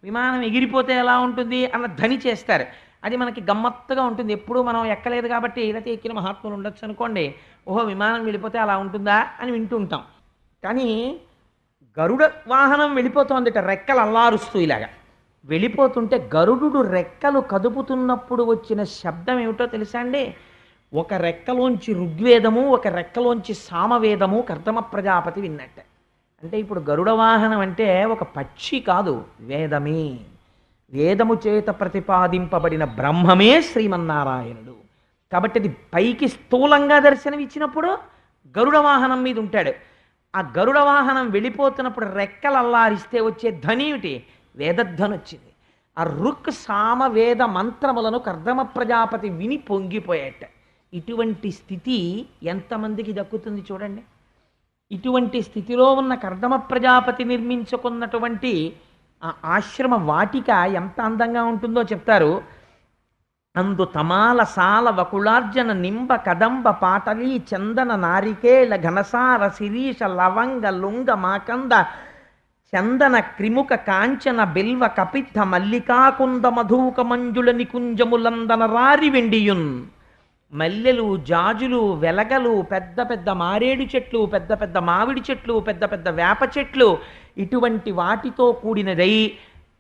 విమానం ఎగిరిపోతే ఎలా ఉంటుంది అన్న ధ్వని చేస్తారు. అది మనకి గమ్మత్తుగా ఉంటుంది. ఎప్పుడూ మనం ఎక్కలేదు కాబట్టి లేకపోతే ఎక్కిన మహాత్ములు ఉండొచ్చు అనుకోండి, ఓహో విమానం వెళ్ళిపోతే అలా ఉంటుందా అని వింటూ ఉంటాం. కానీ గరుడ వాహనం వెళ్ళిపోతుందట రెక్కలు అల్లారుస్తూ ఇలాగా వెళ్ళిపోతుంటే గరుడు రెక్కలు కదుపుతున్నప్పుడు వచ్చిన శబ్దం ఏమిటో తెలుసా అండి? ఒక రెక్కలోంచి ఋగ్వేదము, ఒక రెక్కలోంచి సామవేదము కర్దమ ప్రజాపతి విన్నట్ట. అంటే ఇప్పుడు గరుడ వాహనం అంటే ఒక పక్షి కాదు, వేదమే. వేదము చేత ప్రతిపాదింపబడిన బ్రహ్మమే శ్రీమన్నారాయణుడు. కాబట్టి అది పైకి స్థూలంగా దర్శనమిచ్చినప్పుడు గరుడ వాహనం మీద ఉంటాడు. ఆ గరుడ వాహనం వెళ్ళిపోతున్నప్పుడు రెక్కలు అల్లారిస్తే వచ్చే ధ్వని ఏమిటి? వేదధ్వని వచ్చింది. ఆ రుక్ సామ వేద మంత్రములను కర్దమ ప్రజాపతి విని పొంగిపోయాట. ఇటువంటి స్థితి ఎంతమందికి దక్కుతుంది చూడండి. ఇటువంటి స్థితిలో ఉన్న కర్దమ ప్రజాపతి నిర్మించుకున్నటువంటి ఆ ఆశ్రమ వాటిక ఎంత అందంగా ఉంటుందో చెప్తారు. అందు తమాల సాల వకుళార్జన నింబ కదంబ పాటలీ చందన నారికేళ ఘనసార శిరీష లవంగ లుంగ మాకంద చందన క్రిముక కాంచన బిల్వ కపిత్థ మల్లికాకుంద మధూక మంజుల నికుంజములందన రారి వెండియున్ మల్లెలు, జాజులు, వెలగలు, పెద్ద పెద్ద మారేడు చెట్లు, పెద్ద పెద్ద మామిడి చెట్లు, పెద్ద పెద్ద వేప చెట్లు, ఇటువంటి వాటితో కూడినదై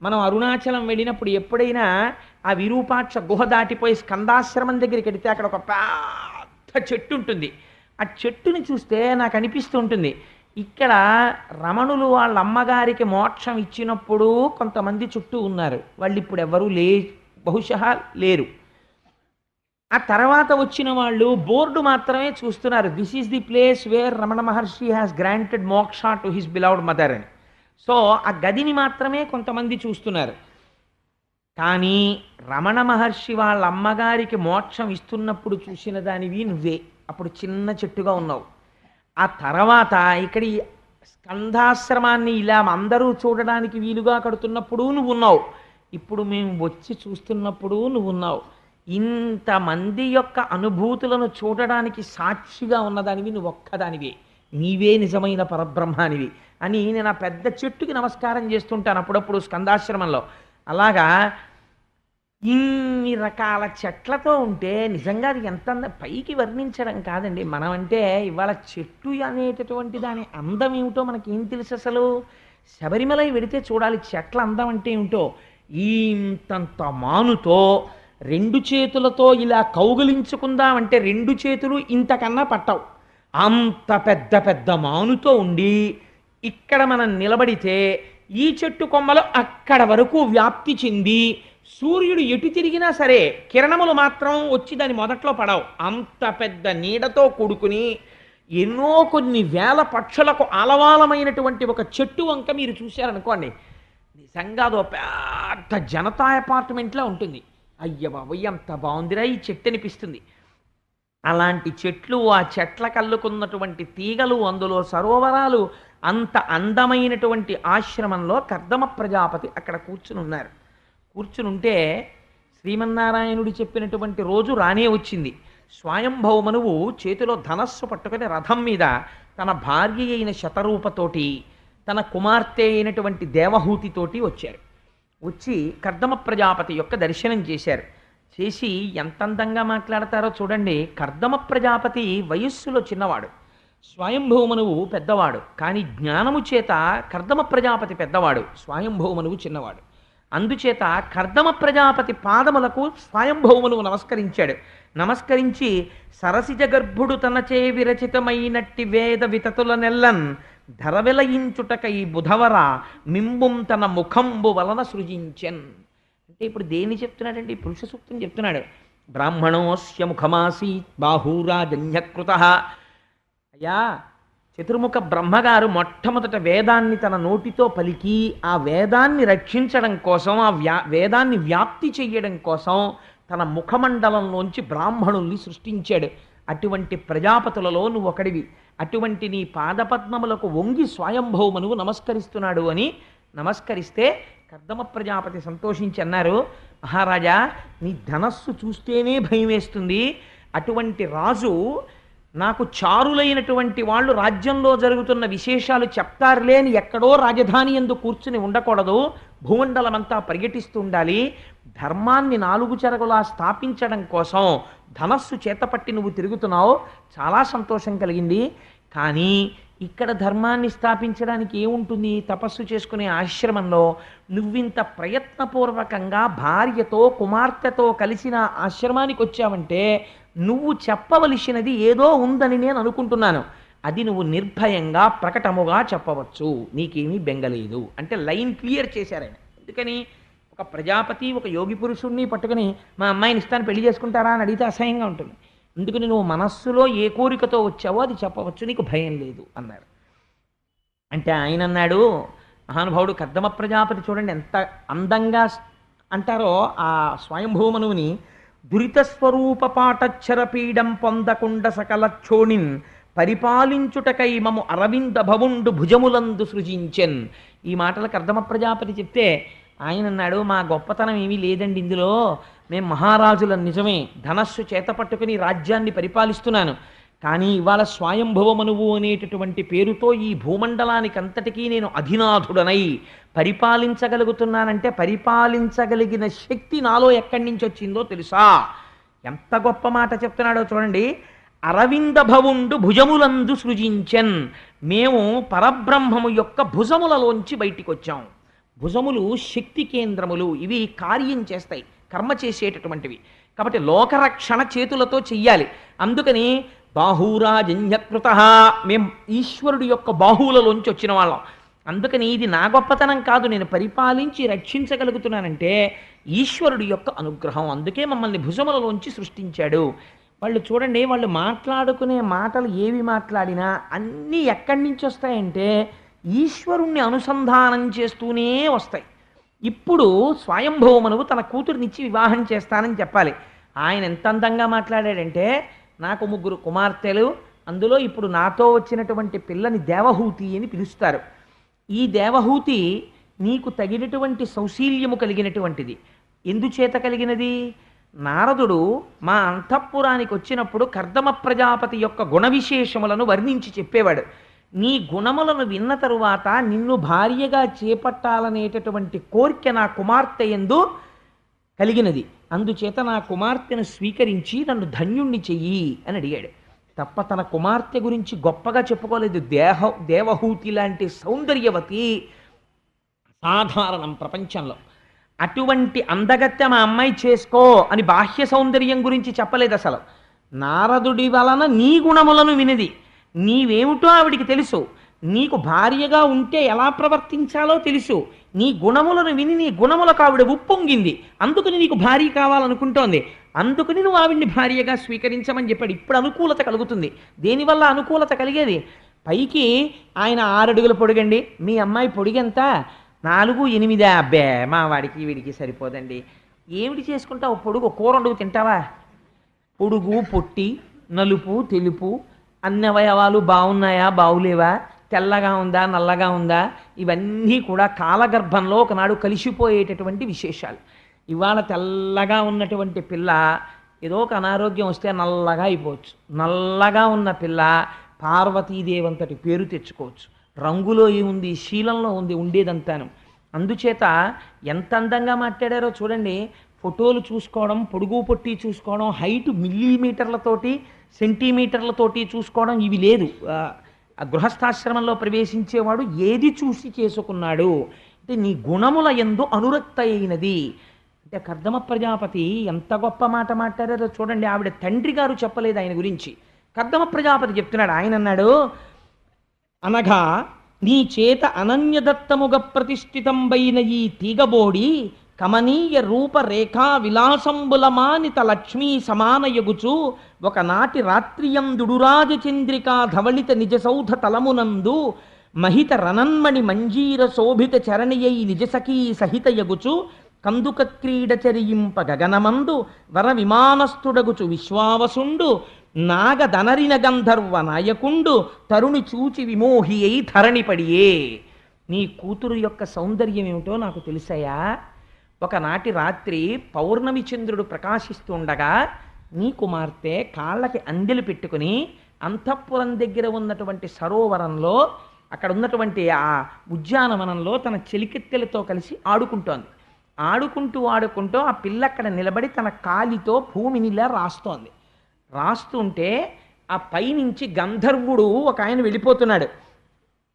మనం అరుణాచలం వెళ్ళినప్పుడు ఎప్పుడైనా ఆ విరూపాక్ష గుహ దాటిపోయి స్కందాశ్రమం దగ్గరికి వెడితే అక్కడ ఒక పెద్ద చెట్టు ఉంటుంది. ఆ చెట్టుని చూస్తే నాకు అనిపిస్తూ ఉంటుంది, ఇక్కడ రమణులు వాళ్ళ అమ్మగారికి మోక్షం ఇచ్చినప్పుడు కొంతమంది చుట్టూ ఉన్నారు, వాళ్ళు ఇప్పుడు ఎవరూ బహుశా లేరు. ఆ తర్వాత వచ్చిన వాళ్ళు బోర్డు మాత్రమే చూస్తున్నారు, this is the place where Ramana Maharshi has granted మోక్ష టు హిస్ బిలవ్డ్ మదర్ అని. సో ఆ గదిని మాత్రమే కొంతమంది చూస్తున్నారు. కానీ రమణ మహర్షి వాళ్ళ అమ్మగారికి మోక్షం ఇస్తున్నప్పుడు చూసిన దానివి నువ్వే, అప్పుడు చిన్న చెట్టుగా ఉన్నావు. ఆ తర్వాత ఇక్కడ ఈ స్కంధాశ్రమాన్ని ఇలా అందరూ చూడడానికి వీలుగా కడుతున్నప్పుడు నువ్వు ఉన్నావు, ఇప్పుడు మేము వచ్చి చూస్తున్నప్పుడు నువ్వు ఉన్నావు. ఇంతమంది యొక్క అనుభూతులను చూడడానికి సాక్షిగా ఉన్నదానివి నువ్వు ఒక్కదానివే, నీవే నిజమైన పరబ్రహ్మానివి అని నేను ఆ పెద్ద చెట్టుకి నమస్కారం చేస్తుంటాను అప్పుడప్పుడు స్కందాశ్రమంలో. అలాగా ఇన్ని రకాల చెట్లతో ఉంటే నిజంగా అది ఎంత పైకి వర్ణించడం కాదండి. మనం అంటే ఇవాళ చెట్టు అనేటటువంటి దాని అందం ఏమిటో మనకేం తెలుసు అసలు? శబరిమలై వెడితే చూడాలి చెట్ల అందం అంటే ఏమిటో. ఇంతంత మానుతో రెండు చేతులతో ఇలా కౌగిలించుకుందామంటే రెండు చేతులు ఇంతకన్నా పట్టవు, అంత పెద్ద పెద్ద మానుతో ఉండి ఇక్కడ మనం నిలబడితే ఈ చెట్టు కొమ్మలు అక్కడ వరకు వ్యాప్తి చెంది సూర్యుడు ఎటు తిరిగినా సరే కిరణములు మాత్రం వచ్చి దాని మొదట్లో పడవు. అంత పెద్ద నీడతో కూడుకుని ఎన్నో కొన్ని వేల పక్షులకు ఆలవాలమైనటువంటి ఒక చెట్టు వంక మీరు చూశారనుకోండి, నిజంగా అదో పెద్ద జనతా అపార్ట్మెంట్లో ఉంటుంది. అయ్య బాబోయ్ ఎంత బాగుందిరా ఈ చెట్టు అనిపిస్తుంది. అలాంటి చెట్లు, ఆ చెట్ల కల్లుకున్నటువంటి తీగలు, అందులో సరోవరాలు, అంత అందమైనటువంటి ఆశ్రమంలో కర్దమ ప్రజాపతి అక్కడ కూర్చుని ఉన్నారు. కూర్చునుంటే శ్రీమన్నారాయణుడు చెప్పినటువంటి రోజు రానే వచ్చింది. స్వయంభౌమనువు చేతిలో ధనస్సు పట్టుకొని రథం మీద తన భార్య అయిన శతరూపతోటి తన కుమార్తె అయినటువంటి దేవహూతితోటి వచ్చారు. వచ్చి కర్దమ ప్రజాపతి యొక్క దర్శనం చేశారు. చేసి ఎంత అందంగా మాట్లాడతారో చూడండి. కర్దమ ప్రజాపతి వయస్సులో చిన్నవాడు, స్వయంభౌమనువు పెద్దవాడు. కానీ జ్ఞానము చేత కర్దమ ప్రజాపతి పెద్దవాడు, స్వయంభౌమనువు చిన్నవాడు. అందుచేత కర్దమ ప్రజాపతి పాదములకు స్వయంభౌమనువు నమస్కరించాడు. నమస్కరించి సరసిజ గర్భుడు తనచే విరచితమైనట్టి వేద వితతుల నెల్లన్ ధరవెలయించుటకై బుధవర మింబుం తన ముఖంబు వలన సృజించెన్. అంటే ఇప్పుడు దేన్ని చెప్తున్నాడండి? పురుష సూక్తం చెప్తున్నాడు. బ్రాహ్మణోస్య ముఖమాసీత్ బాహూరాజన్యకృత. అయ్యా, చతుర్ముఖ బ్రహ్మగారు మొట్టమొదట వేదాన్ని తన నోటితో పలికి ఆ వేదాన్ని రక్షించడం కోసం, ఆ వేదాన్ని వ్యాప్తి చెయ్యడం కోసం తన ముఖమండలంలోంచి బ్రాహ్మణుల్ని సృష్టించాడు. అటువంటి ప్రజాపతులలో నువ్వు ఒకడివి. అటువంటి నీ పాదపద్మములకు వంగి స్వయంభౌమనువు నమస్కరిస్తున్నాడు అని నమస్కరిస్తే కర్దమ ప్రజాపతి సంతోషించి అన్నారు, మహారాజా నీ ధనస్సు చూస్తేనే భయం వేస్తుంది. అటువంటి రాజు నాకు చారులైనటువంటి వాళ్ళు రాజ్యంలో జరుగుతున్న విశేషాలు చెప్తారులే అని ఎక్కడో రాజధాని యందు కూర్చుని ఉండకూడదు, భూమండలమంతా పర్యటిస్తూ ఉండాలి. ధర్మాన్ని నాలుగు చెరగులా స్థాపించడం కోసం ధనస్సు చేతపట్టి నువ్వు తిరుగుతున్నావు, చాలా సంతోషం కలిగింది. కానీ ఇక్కడ ధర్మాన్ని స్థాపించడానికి ఏముంటుంది? తపస్సు చేసుకునే ఆశ్రమంలో నువ్వింత ప్రయత్నపూర్వకంగా భార్యతో కుమార్తెతో కలిసిన ఆశ్రమానికి వచ్చావంటే నువ్వు చెప్పవలసినది ఏదో ఉందని నేను అనుకుంటున్నాను. అది నువ్వు నిర్భయంగా ప్రకటముగా చెప్పవచ్చు, నీకేమీ బెంగలేదు అంటే లైన్ క్లియర్ చేశారాయన. ఎందుకని? ఒక ప్రజాపతి ఒక యోగి పురుషుణ్ణి పట్టుకుని మా అమ్మాయిని ఇస్తాను పెళ్లి చేసుకుంటారా అని అడిగితే అసహ్యంగా ఉంటుంది. అందుకని నువ్వు మనస్సులో ఏ కోరికతో వచ్చావో అది చెప్పవచ్చు, నీకు భయం లేదు అన్నారు. అంటే ఆయన అన్నాడు, మహానుభావుడు కర్దమ ప్రజాపతి చూడండి ఎంత అందంగా అంటారో ఆ స్వయంభూమనువుని, దురితస్వరూప పాటచ్చరపీడం పొందకుండ సకల క్షోణిన్ పరిపాలించుటకై మము అరవింద భవుండు భుజములందు సృజించెన్. ఈ మాటలు కర్దమ ప్రజాపతి చెప్తే ఆయన అన్నాడు, మా గొప్పతనం ఏమీ లేదండి ఇందులో, మేము మహారాజుల నిజమే, ధనస్సు చేత పట్టుకుని రాజ్యాన్ని పరిపాలిస్తున్నాను. కానీ ఇవాళ స్వయంభవమనువు అనేటటువంటి పేరుతో ఈ భూమండలానికి అంతటికీ నేను అధినాథుడనై పరిపాలించగలుగుతున్నానంటే పరిపాలించగలిగిన శక్తి నాలో ఎక్కడి నుంచి వచ్చిందో తెలుసా? ఎంత గొప్ప మాట చెప్తున్నాడో చూడండి. అరవింద భవుండు భుజములందు సృజించెన్. మేము పరబ్రహ్మము యొక్క భుజములలోంచి బయటికి వచ్చాం. భుజములు శక్తి కేంద్రములు, ఇవి కార్యం చేస్తాయి, కర్మ చేసేటటువంటివి. కాబట్టి లోకరక్షణ చేతులతో చెయ్యాలి. అందుకని బాహూరాజన్యకృత, మేము ఈశ్వరుడు యొక్క బాహువులలోంచి వచ్చిన వాళ్ళం. అందుకని ఇది నా గొప్పతనం కాదు, నేను పరిపాలించి రక్షించగలుగుతున్నానంటే ఈశ్వరుడు యొక్క అనుగ్రహం. అందుకే మమ్మల్ని భుజములలోంచి సృష్టించాడు. వాళ్ళు చూడండి, వాళ్ళు మాట్లాడుకునే మాటలు ఏవి మాట్లాడినా అన్నీ ఎక్కడి నుంచి వస్తాయంటే ఈశ్వరుణ్ణి అనుసంధానం చేస్తూనే వస్తాయి. ఇప్పుడు స్వయంభవమనువు తన కూతురునిచ్చి వివాహం చేస్తానని చెప్పాలి. ఆయన ఎంత అందంగా మాట్లాడాడంటే, నాకు 3 కుమార్తెలు, అందులో ఇప్పుడు నాతో వచ్చినటువంటి పిల్లని దేవహూతి అని పిలుస్తారు. ఈ దేవహూతి నీకు తగినటువంటి సౌశీల్యము కలిగినటువంటిది. ఎందుచేత కలిగినది? నారదుడు మా అంతఃపురానికి వచ్చినప్పుడు కర్దమ ప్రజాపతి యొక్క గుణ విశేషములను వర్ణించి చెప్పేవాడు. నీ గుణములను విన్న తరువాత నిన్ను భార్యగా చేపట్టాలనేటటువంటి కోరిక నా కుమార్తె యందు కలిగినది. అందుచేత నా కుమార్తెను స్వీకరించి నన్ను ధన్యుణ్ణి చెయ్యి అని అడిగాడు. తప్ప తన కుమార్తె గురించి గొప్పగా చెప్పుకోలేదు. దేవహూతి లాంటి సౌందర్యవతి సాధారణం ప్రపంచంలో. అటువంటి అందగత్తె మా అమ్మాయి చేసుకో అని బాహ్య సౌందర్యం గురించి చెప్పలేదు అసలు. నారదుడి వలన నీ గుణములను వినిది, నీవేమిటో ఆవిడికి తెలుసు, నీకు భార్యగా ఉంటే ఎలా ప్రవర్తించాలో తెలుసు, నీ గుణములను విని నీ గుణములకు ఆవిడ ఉప్పొంగింది, అందుకని నీకు భార్య కావాలనుకుంటోంది, అందుకని నువ్వు ఆవిడ్ని భార్యగా స్వీకరించమని చెప్పాడు. ఇప్పుడు అనుకూలత కలుగుతుంది. దేనివల్ల అనుకూలత కలిగేది? పైకి ఆయన 6 అడుగుల పొడుగండి, మీ అమ్మాయి పొడిగెంత? 4, 8. అబ్బే మా వాడికి వీడికి సరిపోదండి. ఏమిటి చేసుకుంటావు పొడుగు? కూర వండుకు తింటావా? పొడుగు పొట్టి నలుపు తెలుపు అన్ని అవయవాలు బాగున్నాయా బాగులేవా, తెల్లగా ఉందా నల్లగా ఉందా, ఇవన్నీ కూడా కాలగర్భంలో ఒకనాడు కలిసిపోయేటటువంటి విశేషాలు. ఇవాళ తెల్లగా ఉన్నటువంటి పిల్ల ఏదో ఒక అనారోగ్యం వస్తే నల్లగా అయిపోవచ్చు. నల్లగా ఉన్న పిల్ల పార్వతీదేవి అంతటి పేరు తెచ్చుకోవచ్చు. రంగులో ఏముంది, శీలంలో ఉంది ఉండేదంతాను. అందుచేత ఎంత అందంగా మాట్లాడారో చూడండి. ఫోటోలు చూసుకోవడం, పొడుగు పొట్టి చూసుకోవడం, హైట్ మిల్లీమీటర్లతోటి సెంటీమీటర్లతోటి చూసుకోవడం ఇవి లేదు. గృహస్థాశ్రమంలో ప్రవేశించేవాడు ఏది చూసి చేసుకున్నాడు అంటే నీ గుణముల యందు అనురక్త అయినది. అంటే కర్దమ ప్రజాపతి ఎంత గొప్ప మాట మాట్లాడారో చూడండి. ఆవిడ తండ్రి గారు చెప్పలేదు ఆయన గురించి, కర్దమ ప్రజాపతి చెప్తున్నాడు. ఆయన అన్నాడు, అనగా నీ చేత అనన్యదత్తముగ ప్రతిష్ఠితంబైన ఈ తీగబోడి కమనీయ రూపరేఖా విలాసంబులమానిత లక్ష్మీ సమానయగుచు ఒకనాటి రాత్రియందుడురాజచంద్రికా ధవళిత నిజసౌధ తలమునందు మహిత రనన్మణి మంజీర శోభిత చరణియై నిజసఖీ సహితయగుచు కందుక క్రీడ చరింప గగనమందు వర విమానస్థుడగుచు విశ్వావసుండు నాగదనరిన గంధర్వ నాయకుండు తరుణి చూచి విమోహి అయి ధరణిపడియే. నీ కూతురు యొక్క సౌందర్యం ఏమిటో నాకు తెలుసయ్యా. ఒకనాటి రాత్రి పౌర్ణమి చంద్రుడు ప్రకాశిస్తుండగా నీ కుమార్తె కాళ్ళకి అందెలు పెట్టుకుని అంతఃపురం దగ్గర ఉన్నటువంటి సరోవరంలో, అక్కడ ఉన్నటువంటి ఆ ఉద్యానవనంలో తన చెలికెత్తెలతో కలిసి ఆడుకుంటోంది. ఆడుకుంటూ ఆ పిల్ల అక్కడ నిలబడి తన కాలితో భూమిని ఇలా రాస్తోంది. రాస్తుంటే ఆ పైనుంచి గంధర్వుడు ఒక ఆయన వెళ్ళిపోతున్నాడు.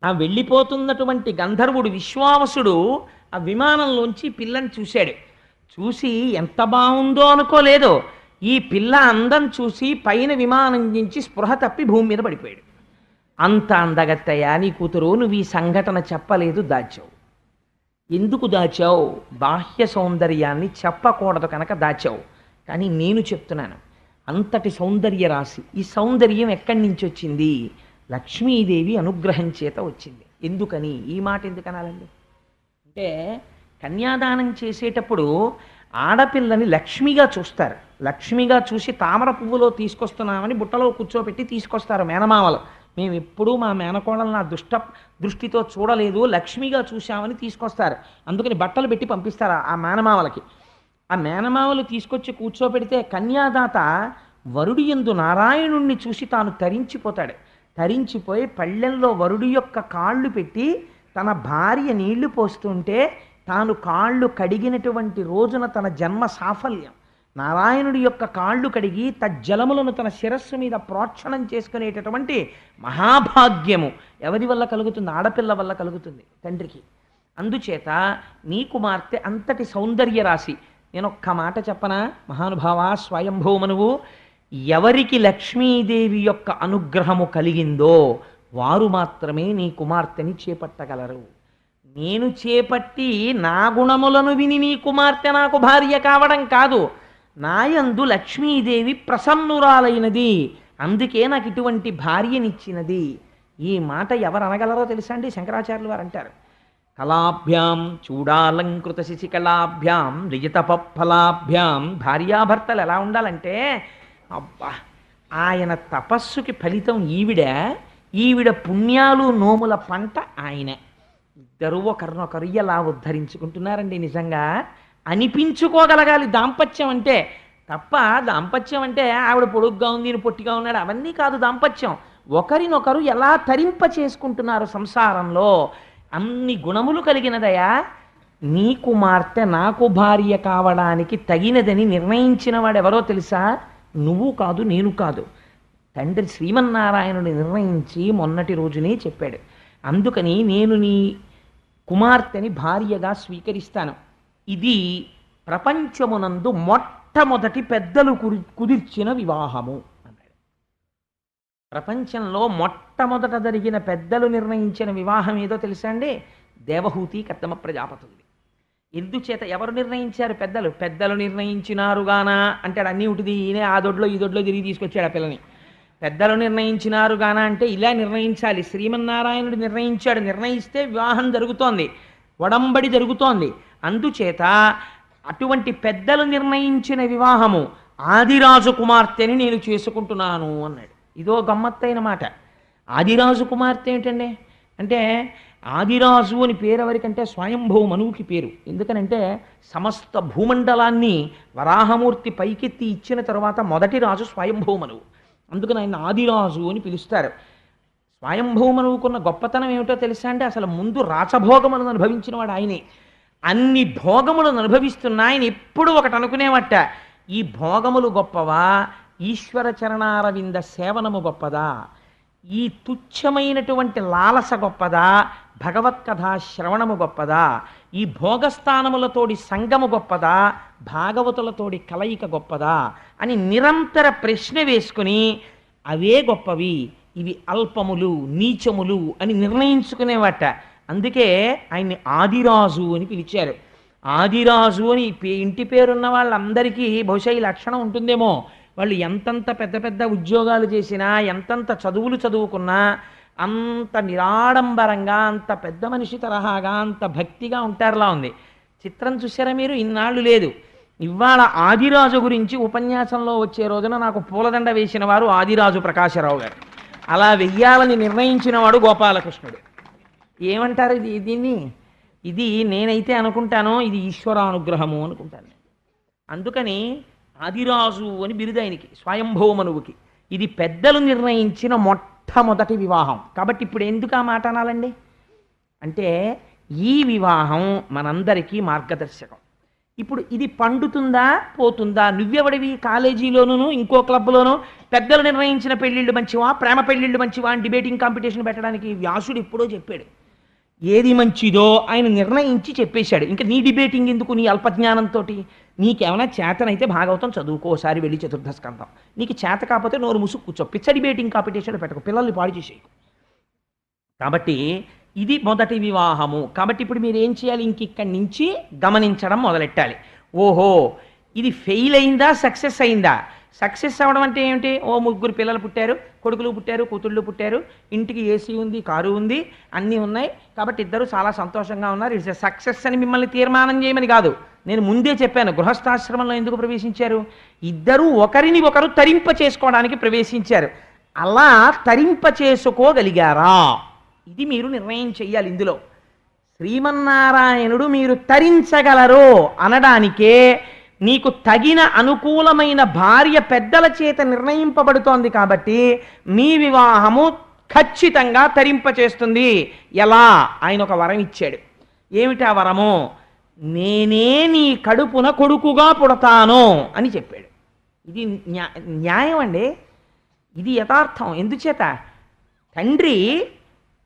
ఆ వెళ్ళిపోతున్నటువంటి గంధర్వుడు విశ్వావసుడు ఆ విమానంలోంచి పిల్లని చూశాడు. చూసి ఎంత బాగుందో అనుకోలేదు, ఈ పిల్ల అందం చూసి పైన విమానం నుంచి స్పృహ తప్పి భూమి మీద పడిపోయాడు. అంత అందగత్తయ్యా నీ కూతురు, నువ్వు ఈ సంఘటన చెప్పలేదు, దాచావు. ఎందుకు దాచావు? బాహ్య సౌందర్యాన్ని చెప్పకూడదు కనుక దాచావు. కానీ నేను చెప్తున్నాను, అంతటి సౌందర్య రాశి. ఈ సౌందర్యం ఎక్కడి నుంచి వచ్చింది? లక్ష్మీదేవి అనుగ్రహం చేత వచ్చింది. ఎందుకని ఈ మాట ఎందుకు అనాలండి? అంటే కన్యాదానం చేసేటప్పుడు ఆడపిల్లని లక్ష్మిగా చూస్తారు. లక్ష్మిగా చూసి తామర పువ్వులో తీసుకొస్తున్నామని బుట్టలో కూర్చోబెట్టి తీసుకొస్తారు మేనమామలు. మేము ఎప్పుడూ మా మేనకోడలు నా దృష్టితో చూడలేదు, లక్ష్మిగా చూశామని తీసుకొస్తారు. అందుకని బట్టలు పెట్టి పంపిస్తారు ఆ మేనమామలకి. ఆ మేనమామలు తీసుకొచ్చి కూర్చోబెడితే కన్యాదాత వరుడి యందు నారాయణుణ్ణి చూసి తాను తరించిపోతాడు. తరించిపోయి పళ్ళెంలో వరుడి యొక్క కాళ్ళు పెట్టి తన భార్య నీళ్లు పోస్తుంటే తాను కాళ్ళు కడిగినటువంటి రోజున తన జన్మ సాఫల్యం. నారాయణుడి యొక్క కాళ్ళు కడిగి తజ్జలములను తన శిరస్సు మీద ప్రోక్షణం చేసుకునేటటువంటి మహాభాగ్యము ఎవరి వల్ల కలుగుతుంది? ఆడపిల్ల వల్ల కలుగుతుంది, తండ్రికి. అందుచేత నీ కుమార్తె అంతటి సౌందర్య రాశి. నేను ఒక్క మాట చెప్పనా మహానుభావ స్వయంభూమనువు, ఎవరికి లక్ష్మీదేవి యొక్క అనుగ్రహము కలిగిందో వారు మాత్రమే నీ కుమార్తెని చేపట్టగలరు. నేను చేపట్టి నా గుణములను విని నీ కుమార్తె నాకు భార్య కావడం కాదు, నాయందు లక్ష్మీదేవి ప్రసన్నురాలైనది, అందుకే నాకు ఇటువంటి భార్యనిచ్చినది. ఈ మాట ఎవరు అనగలరో తెలుసా అండి? శంకరాచార్యులు వారు అంటారు, కళాభ్యాం చూడాలంకృత శశికళాభ్యాం రిజితపఫలాభ్యాం. భార్యాభర్తలు ఎలా ఉండాలంటే, అబ్బా ఆయన తపస్సుకి ఫలితం ఈవిడ పుణ్యాలు నోముల పంట ఆయన. ఇద్దరు ఒకరినొకరు ఎలా ఉద్ధరించుకుంటున్నారండి నిజంగా అనిపించుకోగలగాలి దాంపత్యం అంటే. తప్ప దాంపత్యం అంటే ఆవిడ పొడుగ్గా ఉంది, ఈయన పొట్టిగా ఉన్నాడు, అవన్నీ కాదు దాంపత్యం. ఒకరినొకరు ఎలా తరింప చేసుకుంటున్నారు సంసారంలో, అన్ని గుణములు కలిగినదయా. నీ కుమార్తె నాకు భార్య కావడానికి తగినదని నిర్ణయించిన వాడెవరో తెలుసా? నువ్వు కాదు, నేను కాదు, తండ్రి శ్రీమన్నారాయణుడు నిర్ణయించి మొన్నటి రోజునే చెప్పాడు. అందుకని నేను నీ కుమార్తెని భార్యగా స్వీకరిస్తాను. ఇది ప్రపంచమునందు మొట్టమొదటి పెద్దలు కుదిర్చిన వివాహము అన్నాడు. ప్రపంచంలో మొట్టమొదట జరిగిన పెద్దలు నిర్ణయించిన వివాహం ఏదో తెలుసా అండి? దేవహూతి కర్దమ ప్రజాపతులది. ఎందుచేత ఎవరు నిర్ణయించారు? పెద్దలు నిర్ణయించినారుగానా అంటాడు. అన్నీ ఉంటుంది, ఈయనే ఆ దొడ్లో ఈ దొడ్లో తిరిగి తీసుకొచ్చాడు ఆ పిల్లని. పెద్దలు నిర్ణయించినారుగానా అంటే ఇలా నిర్ణయించాలి. శ్రీమన్నారాయణుడు నిర్ణయించాడు, నిర్ణయిస్తే వివాహం జరుగుతోంది, వడంబడి జరుగుతోంది. అందుచేత అటువంటి పెద్దలు నిర్ణయించిన వివాహము ఆదిరాజు కుమార్తెని నేను చేసుకుంటున్నాను అన్నాడు. ఇదో గమ్మత్తైన మాట. ఆదిరాజు కుమార్తె ఏమిటండి అంటే, ఆదిరాజు అని పేరు ఎవరికంటే స్వయంభూ మనువుకి పేరు. ఎందుకనంటే సమస్త భూమండలాన్ని వరాహమూర్తి పైకెత్తి ఇచ్చిన తరువాత మొదటి రాజు స్వయంభూ మనువు. అందుకని ఆయన ఆదిరాజు అని పిలుస్తారు. స్వయంభూ మనువుకున్న గొప్పతనం ఏమిటో తెలుసా అంటే, అసలు ముందు రాచభోగములను అనుభవించిన వాడు ఆయనే. అన్ని భోగములను అనుభవిస్తున్న ఆయన ఎప్పుడు ఒకటి అనుకునేవట, ఈ భోగములు గొప్పవా, ఈశ్వర చరణారవింద సేవనము గొప్పదా, ఈ తుచ్చమైనటువంటి లాలస గొప్పదా, భగవత్కథా శ్రవణము గొప్పదా, ఈ భోగస్థానములతోడి సంగము గొప్పదా, భాగవతులతోడి కలయిక గొప్పదా అని నిరంతర ప్రశ్న వేసుకుని అవే గొప్పవి, ఇవి అల్పములు నీచములు అని నిర్ణయించుకునేవాట. అందుకే ఆయన్ని ఆదిరాజు అని పిలిచారు. ఆదిరాజు అని ఇంటి పేరున్న వాళ్ళందరికీ బహుశా ఈ లక్షణం ఉంటుందేమో. వాళ్ళు ఎంతంత పెద్ద పెద్ద ఉద్యోగాలు చేసినా, ఎంతంత చదువులు చదువుకున్నా అంత నిరాడంబరంగా, అంత పెద్ద మనిషి తరహాగా, అంత భక్తిగా ఉంటారులా ఉంది. చిత్రం చూసారా మీరు? ఇన్నాళ్ళు లేదు. ఇవాళ ఆదిరాజు గురించి ఉపన్యాసంలో వచ్చే రోజున నాకు పూలదండ వేసిన వారు ఆదిరాజు ప్రకాశరావు గారు. అలా వెయ్యాలని నిర్ణయించిన వాడు గోపాలకృష్ణుడు. ఏమంటారు దీన్ని? ఇది నేనైతే అనుకుంటాను ఇది ఈశ్వరానుగ్రహము అనుకుంటాను. అందుకని ఆదిరాజు అని బిరుదు ఆయనకి, స్వయంభూమనువుకి. ఇది పెద్దలు నిర్ణయించిన మొట్టమొదటి వివాహం. కాబట్టి ఇప్పుడు ఎందుకు ఆ మాట అనాలండి అంటే, ఈ వివాహం మనందరికీ మార్గదర్శకం. ఇప్పుడు ఇది పండుతుందా పోతుందా? నువ్వెవడివి కాలేజీలోనూ ఇంకో క్లబ్లోనూ పెద్దలు నిర్ణయించిన పెళ్ళిళ్ళు మంచివా ప్రేమ పెళ్ళిళ్ళు మంచివా అని డిబేటింగ్ కాంపిటీషన్ పెట్టడానికి వ్యాసుడు ఎప్పుడో చెప్పాడు. ఏది మంచిదో ఆయన నిర్ణయించి చెప్పేశాడు. ఇంకా నీ డిబేటింగ్ ఎందుకు? నీ అల్పజ్ఞానంతో నీకేమైనా చేతనైతే భాగవతం చదువుకోసారి వెళ్ళి చతుర్థ స్కంధం. నీకు చేత కాకపోతే నోరు ముసుగు కూర్చో. పిచ్చ డిబేటింగ్ కాంపిటీషన్లో పెట్టకు, పిల్లల్ని పాడు చేసేయకు. కాబట్టి ఇది మొదటి వివాహము. కాబట్టి ఇప్పుడు మీరు ఏం చేయాలి? ఇక్కడి నుంచి గమనించడం మొదలెట్టాలి. ఓహో, ఇది ఫెయిల్ అయిందా సక్సెస్ అయిందా? సక్సెస్ అవ్వడం అంటే ఏమిటి? ఓ ముగ్గురు పిల్లలు పుట్టారు, కొడుకులు పుట్టారు, కూతుళ్ళు పుట్టారు, ఇంటికి ఏసీ ఉంది, కారు ఉంది, అన్నీ ఉన్నాయి, కాబట్టి ఇద్దరు చాలా సంతోషంగా ఉన్నారు. ఇట్స్ ఎ సక్సెస్ అని మిమ్మల్ని తీర్మానం చేయమని కాదు. నేను ముందే చెప్పాను, గృహస్థాశ్రమంలో ఎందుకు ప్రవేశించారు? ఇద్దరూ ఒకరిని ఒకరు తరింప చేసుకోవడానికి ప్రవేశించారు. అలా తరింప చేసుకోగలిగారా? ఇది మీరు నిర్ణయం చెయ్యాలి. ఇందులో శ్రీమన్నారాయణుడు మీరు తరించగలరు అనడానికే నీకు తగిన అనుకూలమైన భార్య పెద్దల చేత నిర్ణయింపబడుతోంది. కాబట్టి మీ వివాహము ఖచ్చితంగా తరింపచేస్తుంది. ఎలా? ఆయన ఒక వరం ఇచ్చాడు. ఏమిటా వరము? నేనే నీ కడుపున కొడుకుగా పుడతాను అని చెప్పాడు. ఇది న్యాయం అండి, ఇది యథార్థం. ఎందుచేత తండ్రి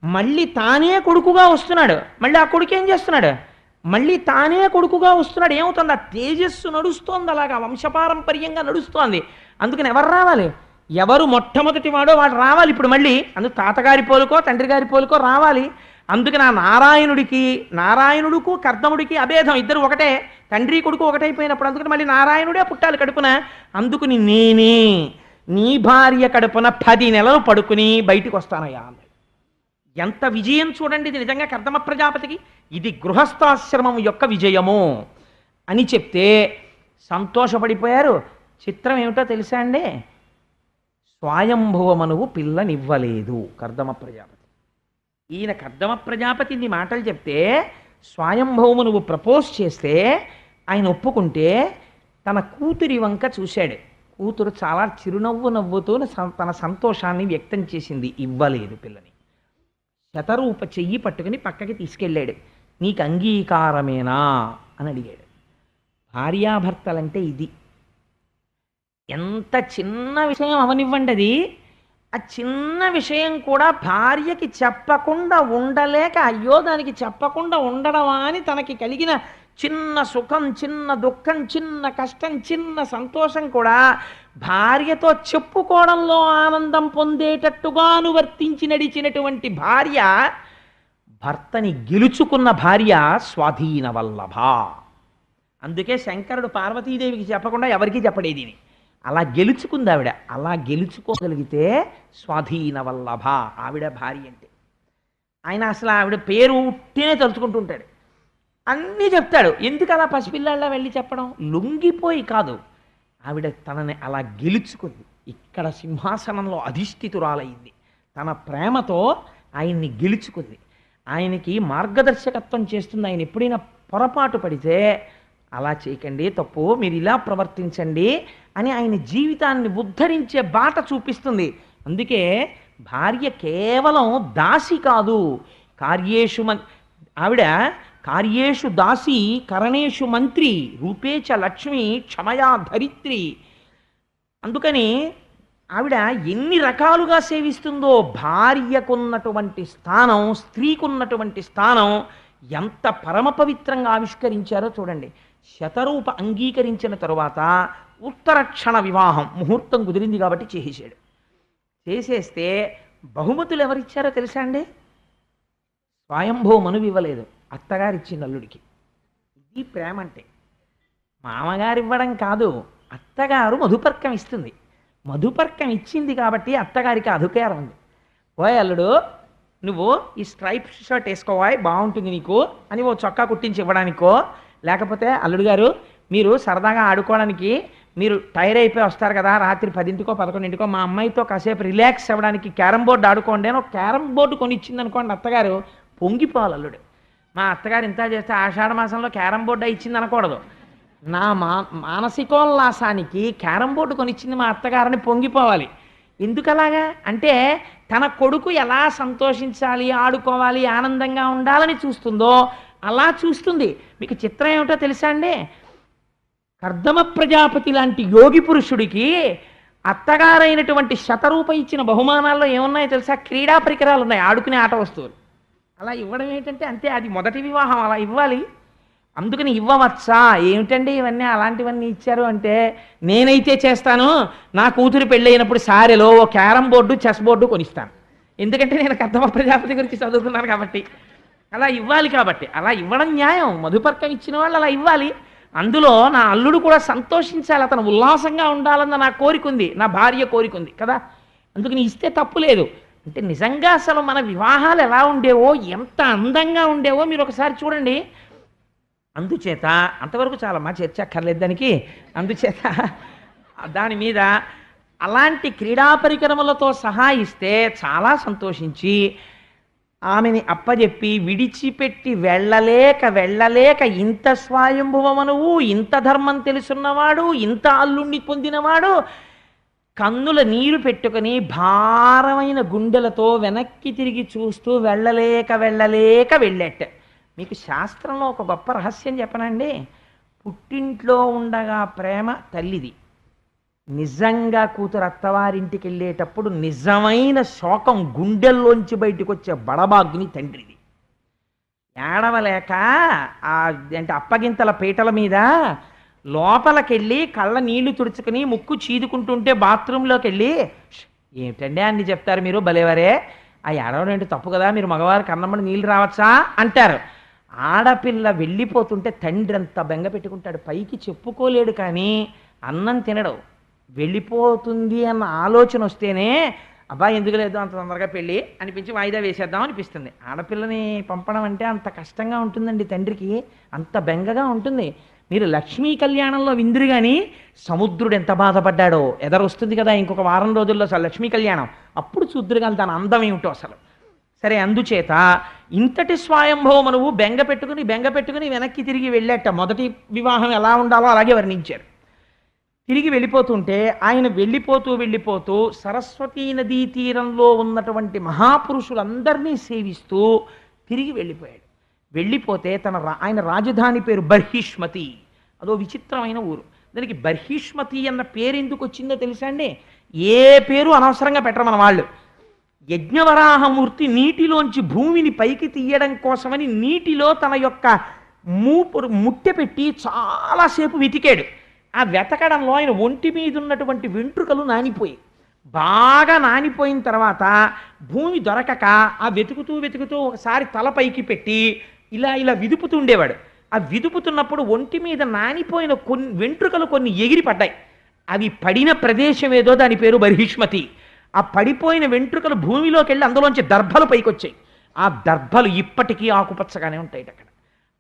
మళ్ళీ తానే కొడుకుగా వస్తున్నాడు, మళ్ళీ ఆ కొడుకు ఏం చేస్తున్నాడు? మళ్ళీ తానే కొడుకుగా వస్తున్నాడు. ఏమవుతుంది? ఆ తేజస్సు నడుస్తోంది, అలాగా వంశపారంపర్యంగా నడుస్తోంది. అందుకని ఎవరు రావాలి? ఎవరు మొట్టమొదటి వాడో వాడు రావాలి. ఇప్పుడు మళ్ళీ అందుకు తాతగారి పోలుకో తండ్రి గారి పోలుకో రావాలి. అందుకని ఆ నారాయణుడుకు కర్దముడికి అభేదం, ఇద్దరు ఒకటే, తండ్రి కొడుకు ఒకటైపోయినప్పుడు అందుకని మళ్ళీ నారాయణుడే పుట్టాలి కడుపున. అందుకుని నేనే నీ భార్య కడుపున 10 నెలలు పడుకుని బయటికి వస్తానయ్యా. ఎంత విజయం చూడండి! ఇది నిజంగా కర్దమ ప్రజాపతికి ఇది గృహస్థాశ్రమం యొక్క విజయము అని చెప్తే సంతోషపడిపోయారు. చిత్రం ఏమిటో తెలుసా అండి? స్వయంభువమనువు పిల్లనివ్వలేదు కర్దమ ప్రజాపతి. ఈయన కర్దమ ప్రజాపతి ఇన్ని మాటలు చెప్తే, స్వయంభువమనువు ప్రపోజ్ చేస్తే ఆయన ఒప్పుకుంటే తన కూతురి వంక చూశాడు. కూతురు చాలా చిరునవ్వు నవ్వుతూ తన సంతోషాన్ని వ్యక్తం చేసింది. ఇవ్వలేదు పిల్లని. శతరూప చెయ్యి పట్టుకుని పక్కకి తీసుకెళ్ళాడు. నీకు అంగీకారమేనా అని అడిగాడు. భార్యాభర్తలంటే ఇది. ఎంత చిన్న విషయం అవనివ్వండి, అది ఆ చిన్న విషయం కూడా భార్యకి చెప్పకుండా ఉండలేక, అయ్యో దానికి చెప్పకుండా ఉండడమా అని తనకి కలిగిన చిన్న సుఖం, చిన్న దుఃఖం, చిన్న కష్టం, చిన్న సంతోషం కూడా భార్యతో చెప్పుకోవడంలో ఆనందం పొందేటట్టుగా అనువర్తించి నడిచినటువంటి భార్య, భర్తని గెలుచుకున్న భార్య స్వాధీన వల్లభ. అందుకే శంకరుడు పార్వతీదేవికి చెప్పకుండా ఎవరికీ చెప్పడేది. అలా గెలుచుకుంది ఆవిడ. అలా గెలుచుకోగలిగితే స్వాధీన వల్లభ ఆవిడ భార్య అంటే. ఆయన అసలు ఆవిడ పేరు ఉట్టినే తలుచుకుంటుంటాడు, అన్నీ చెప్తాడు. ఎందుకు అలా పసిపిల్లాళ్ళ వెళ్ళి చెప్పడం? లొంగిపోయి కాదు, ఆవిడ తనని అలా గెలుచుకుంది. ఇక్కడ సింహాసనంలో అధిష్ఠితురాలయ్యింది. తన ప్రేమతో ఆయన్ని గెలుచుకుంది. ఆయనకి మార్గదర్శకత్వం చేస్తుంది. ఆయన ఎప్పుడైనా పొరపాటు పడితే అలా చేయకండి, తప్పు, మీరు ఇలా ప్రవర్తించండి అని ఆయన జీవితాన్ని ఉద్ధరించే బాట చూపిస్తుంది. అందుకే భార్య కేవలం దాసి కాదు, కార్యేషు ఆవిడ కార్యేషు దాసి కరణేషు మంత్రి రూపేచ లక్ష్మి క్షమయా ధరిత్రి. అందుకని ఆవిడ ఎన్ని రకాలుగా సేవిస్తుందో, భార్యకున్నటువంటి స్థానం, స్త్రీకున్నటువంటి స్థానం ఎంత పరమ పవిత్రంగా ఆవిష్కరించారో చూడండి. శతరూప అంగీకరించిన తరువాత ఉత్తరక్షణ వివాహం, ముహూర్తం కుదిరింది కాబట్టి చేసేసాడు. చేసేస్తే బహుమతులు ఎవరిచ్చారో తెలుసా అండి? స్వయంభూ మనువు ఇవ్వలేదు, అత్తగారు ఇచ్చింది అల్లుడికి. ఇది ప్రేమ అంటే. మామగారు ఇవ్వడం కాదు, అత్తగారు మధుపర్కం ఇస్తుంది. మధుపర్కం ఇచ్చింది కాబట్టి అత్తగారికి అధికారం ఉంది. ఓయ్ అల్లుడు, నువ్వు ఈ స్ట్రైప్ షర్ట్ వేసుకోవాయి బాగుంటుంది నీకు అని ఓ చొక్కా కుట్టించి ఇవ్వడానికో, లేకపోతే అల్లుడు గారు మీరు సరదాగా ఆడుకోవడానికి మీరు టైర్ అయిపోయి వస్తారు కదా, రాత్రి 10కో 11కో మా అమ్మాయితో కాసేపు రిలాక్స్ అవ్వడానికి క్యారమ్ బోర్డు ఆడుకోండి అని ఒక క్యారమ్ బోర్డు కొనిచ్చింది అనుకోండి అత్తగారు, పొంగిపోవాలి అల్లుడు. మా అత్తగారు ఇంత చేస్తే ఆషాఢ మాసంలో క్యారమ్ బోర్డు ఇచ్చింది అనకూడదు. నా మానసికోల్లాసానికి క్యారమ్ బోర్డు కొనిచ్చింది మా అత్తగారిని పొంగిపోవాలి. ఎందుకలాగా అంటే తన కొడుకు ఎలా సంతోషించాలి, ఆడుకోవాలి, ఆనందంగా ఉండాలని చూస్తుందో అలా చూస్తుంది. మీకు చిత్రం ఏమిటో తెలుసా అండి, కర్దమ ప్రజాపతి లాంటి యోగి పురుషుడికి అత్తగారైనటువంటి శతరూప ఇచ్చిన బహుమానాల్లో ఏమున్నాయో తెలుసా? క్రీడా పరికరాలు ఉన్నాయి, ఆడుకునే ఆట వస్తువులు. అలా ఇవ్వడం ఏంటంటే అంతే, అది మొదటి వివాహం, అలా ఇవ్వాలి. అందుకని ఇవ్వవచ్చా ఏమిటండి ఇవన్నీ, అలాంటివన్నీ ఇచ్చారు అంటే నేనైతే చేస్తాను, నా కూతురు పెళ్ళైనప్పుడు సారెలో ఓ క్యారమ్ బోర్డు చెస్ బోర్డు కొనిస్తాను. ఎందుకంటే నేను కర్దమ ప్రజాపతి గురించి చదువుతున్నాను కాబట్టి. అలా ఇవ్వాలి, కాబట్టి అలా ఇవ్వడం న్యాయం. మధుపర్కం ఇచ్చిన వాళ్ళు అలా ఇవ్వాలి. అందులో నా అల్లుడు కూడా సంతోషించాలి, అతను ఉల్లాసంగా ఉండాలన్న నా కోరిక ఉంది, నా భార్య కోరిక ఉంది కదా, అందుకని ఇస్తే తప్పు లేదు. అంటే నిజంగా అసలు మన వివాహాలు ఎలా ఉండేవో, ఎంత అందంగా ఉండేవో మీరు ఒకసారి చూడండి. అందుచేత అంతవరకు చాలమ్మా, చర్చ అక్కర్లేదు దానికి. అందుచేత దాని మీద అలాంటి క్రీడా పరికరములతో సహా ఇస్తే చాలా సంతోషించి ఆమెని అప్పజెప్పి విడిచిపెట్టి వెళ్ళలేక ఇంత స్వయంభువమనువు, ఇంత ధర్మం తెలుసున్నవాడు, ఇంత అల్లుణ్ణి పొందినవాడు కన్నుల నీరు పెట్టుకుని భారమైన గుండెలతో వెనక్కి తిరిగి చూస్తూ వెళ్ళలేక వెళ్ళేట. మీకు శాస్త్రంలో ఒక గొప్ప రహస్యం చెప్పనండి. పుట్టింట్లో ఉండగా ప్రేమ తల్లిది, నిజంగా కూతురు అత్తవారింటికి వెళ్ళేటప్పుడు నిజమైన శోకం గుండెల్లోంచి బయటకు వచ్చే బడబాగ్ని తండ్రిది. ఏడవలేక అంటే అప్పగింతల పీటల మీద లోపలికెళ్ళి కళ్ళ నీళ్లు తుడుచుకుని ముక్కు చీదుకుంటుంటే బాత్రూంలోకి వెళ్ళి, ఏమిటండి అన్ని చెప్తారు మీరు భలేవరే, ఆ ఏడవడం ఏంటి తప్పు కదా, మీరు మగవారు కన్నమ్మని నీళ్ళు రావచ్చా అంటారు. ఆడపిల్ల వెళ్ళిపోతుంటే తండ్రి అంత బెంగ పెట్టుకుంటాడు, పైకి చెప్పుకోలేడు కానీ అన్నం తినడు. వెళ్ళిపోతుంది అన్న ఆలోచన వస్తేనే అబ్బా ఎందుకు లేదు అంత తొందరగా పెళ్ళి అనిపించి వాయిదా వేసేద్దాం అనిపిస్తుంది. ఆడపిల్లని పంపడం అంటే అంత కష్టంగా ఉంటుందండి, తండ్రికి అంత బెంగగా ఉంటుంది. మీరు లక్ష్మీ కళ్యాణంలో విందురు కానీ సముద్రుడు ఎంత బాధపడ్డాడో ఎదరొస్తుంది కదా ఇంకొక వారం రోజుల్లో అసలు లక్ష్మీ కళ్యాణం, అప్పుడు చూద్దురు కానీ దాని అందం ఏమిటో అసలు. సరే, అందుచేత ఇంతటి స్వయంభవమనువు బెంగ పెట్టుకుని వెనక్కి తిరిగి వెళ్ళేట. మొదటి వివాహం ఎలా ఉండాలో అలాగే వర్ణించారు. తిరిగి వెళ్ళిపోతుంటే ఆయన వెళ్ళిపోతూ సరస్వతీ నదీ తీరంలో ఉన్నటువంటి మహాపురుషులందరినీ సేవిస్తూ తిరిగి వెళ్ళిపోయాడు. వెళ్ళిపోతే ఆయన రాజధాని పేరు బర్హిష్మతి, అదో విచిత్రమైన ఊరు. దానికి బర్హిష్మతి అన్న పేరు ఎందుకు వచ్చిందో తెలుసా అండి? ఏ పేరు అనవసరంగా పెట్టరు మన వాళ్ళు. యజ్ఞవరాహమూర్తి నీటిలోంచి భూమిని పైకి తీయడం కోసమని నీటిలో తన యొక్క ముట్టె పెట్టి చాలాసేపు వెతికాడు. ఆ వెతకడంలో ఆయన ఒంటి మీద ఉన్నటువంటి వెంట్రుకలు నానిపోయి, బాగా నానిపోయిన తర్వాత భూమి దొరకక ఆ వెతుకుతూ ఒకసారి తల పైకి పెట్టి ఇలా విదుపుతుండేవాడు. ఆ విదుపుతున్నప్పుడు ఒంటి మీద నానిపోయిన వెంట్రుకలు కొన్ని ఎగిరి పడ్డాయి. అవి పడిన ప్రదేశం ఏదో దాని పేరు బర్హిష్మతి. ఆ పడిపోయిన వెంట్రుకలు భూమిలోకి వెళ్ళి అందులోంచి దర్భలు పైకి వచ్చాయి. ఆ దర్భలు ఇప్పటికీ ఆకుపచ్చగానే ఉంటాయి అక్కడ.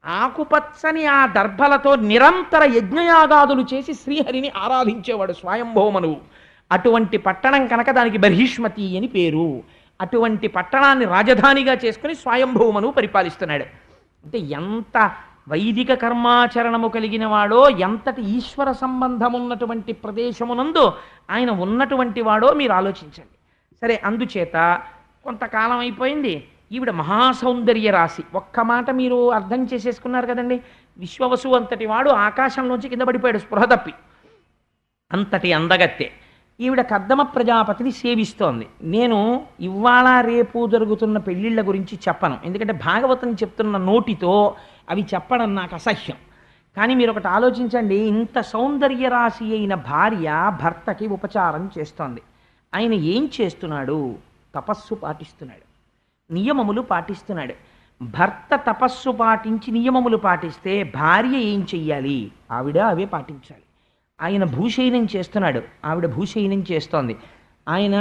ఆకుపచ్చని ఆ దర్భలతో నిరంతర యజ్ఞయాగాదులు చేసి శ్రీహరిని ఆరాధించేవాడు స్వయంభవమనువు. అటువంటి పట్టణం కనుక దానికి బర్హిష్మతి అని పేరు. అటువంటి పట్టణాన్ని రాజధానిగా చేసుకుని స్వయంభవమనువు పరిపాలిస్తున్నాడు. అంటే ఎంత వైదిక కర్మాచరణము కలిగిన వాడో, ఎంతటి ఈశ్వర సంబంధం ఉన్నటువంటి ప్రదేశమునందు ఆయన ఉన్నటువంటి వాడో మీరు ఆలోచించండి. సరే, అందుచేత కొంతకాలం అయిపోయింది. ఈవిడ మహాసౌందర్య రాశి. ఒక్క మాట మీరు అర్థం చేసేసుకున్నారు కదండి. విశ్వవసు అంతటి వాడు ఆకాశంలోంచి కింద పడిపోయాడు స్పృహ తప్పి. అంతటి అందగత్తె ఈవిడ కర్దమ ప్రజాపతిని సేవిస్తోంది. నేను ఇవాళ రేపు జరుగుతున్న పెళ్ళిళ్ళ గురించి చెప్పను, ఎందుకంటే భాగవతం చెప్తున్న నోటితో అవి చెప్పడం నాకు అసహ్యం. కానీ మీరు ఒకటి ఆలోచించండి, ఇంత సౌందర్య రాశి అయిన భార్య భర్తకి ఉపచారం చేస్తోంది. ఆయన ఏం చేస్తున్నాడు? తపస్సు పాటిస్తున్నాడు, నియమములు పాటిస్తున్నాడు. భర్త తపస్సు పాటించి నియమములు పాటిస్తే భార్య ఏం చెయ్యాలి? ఆవిడ అవే పాటించాలి. ఆయన భూశయనం చేస్తున్నాడు, ఆవిడ భూశయనం చేస్తోంది. ఆయన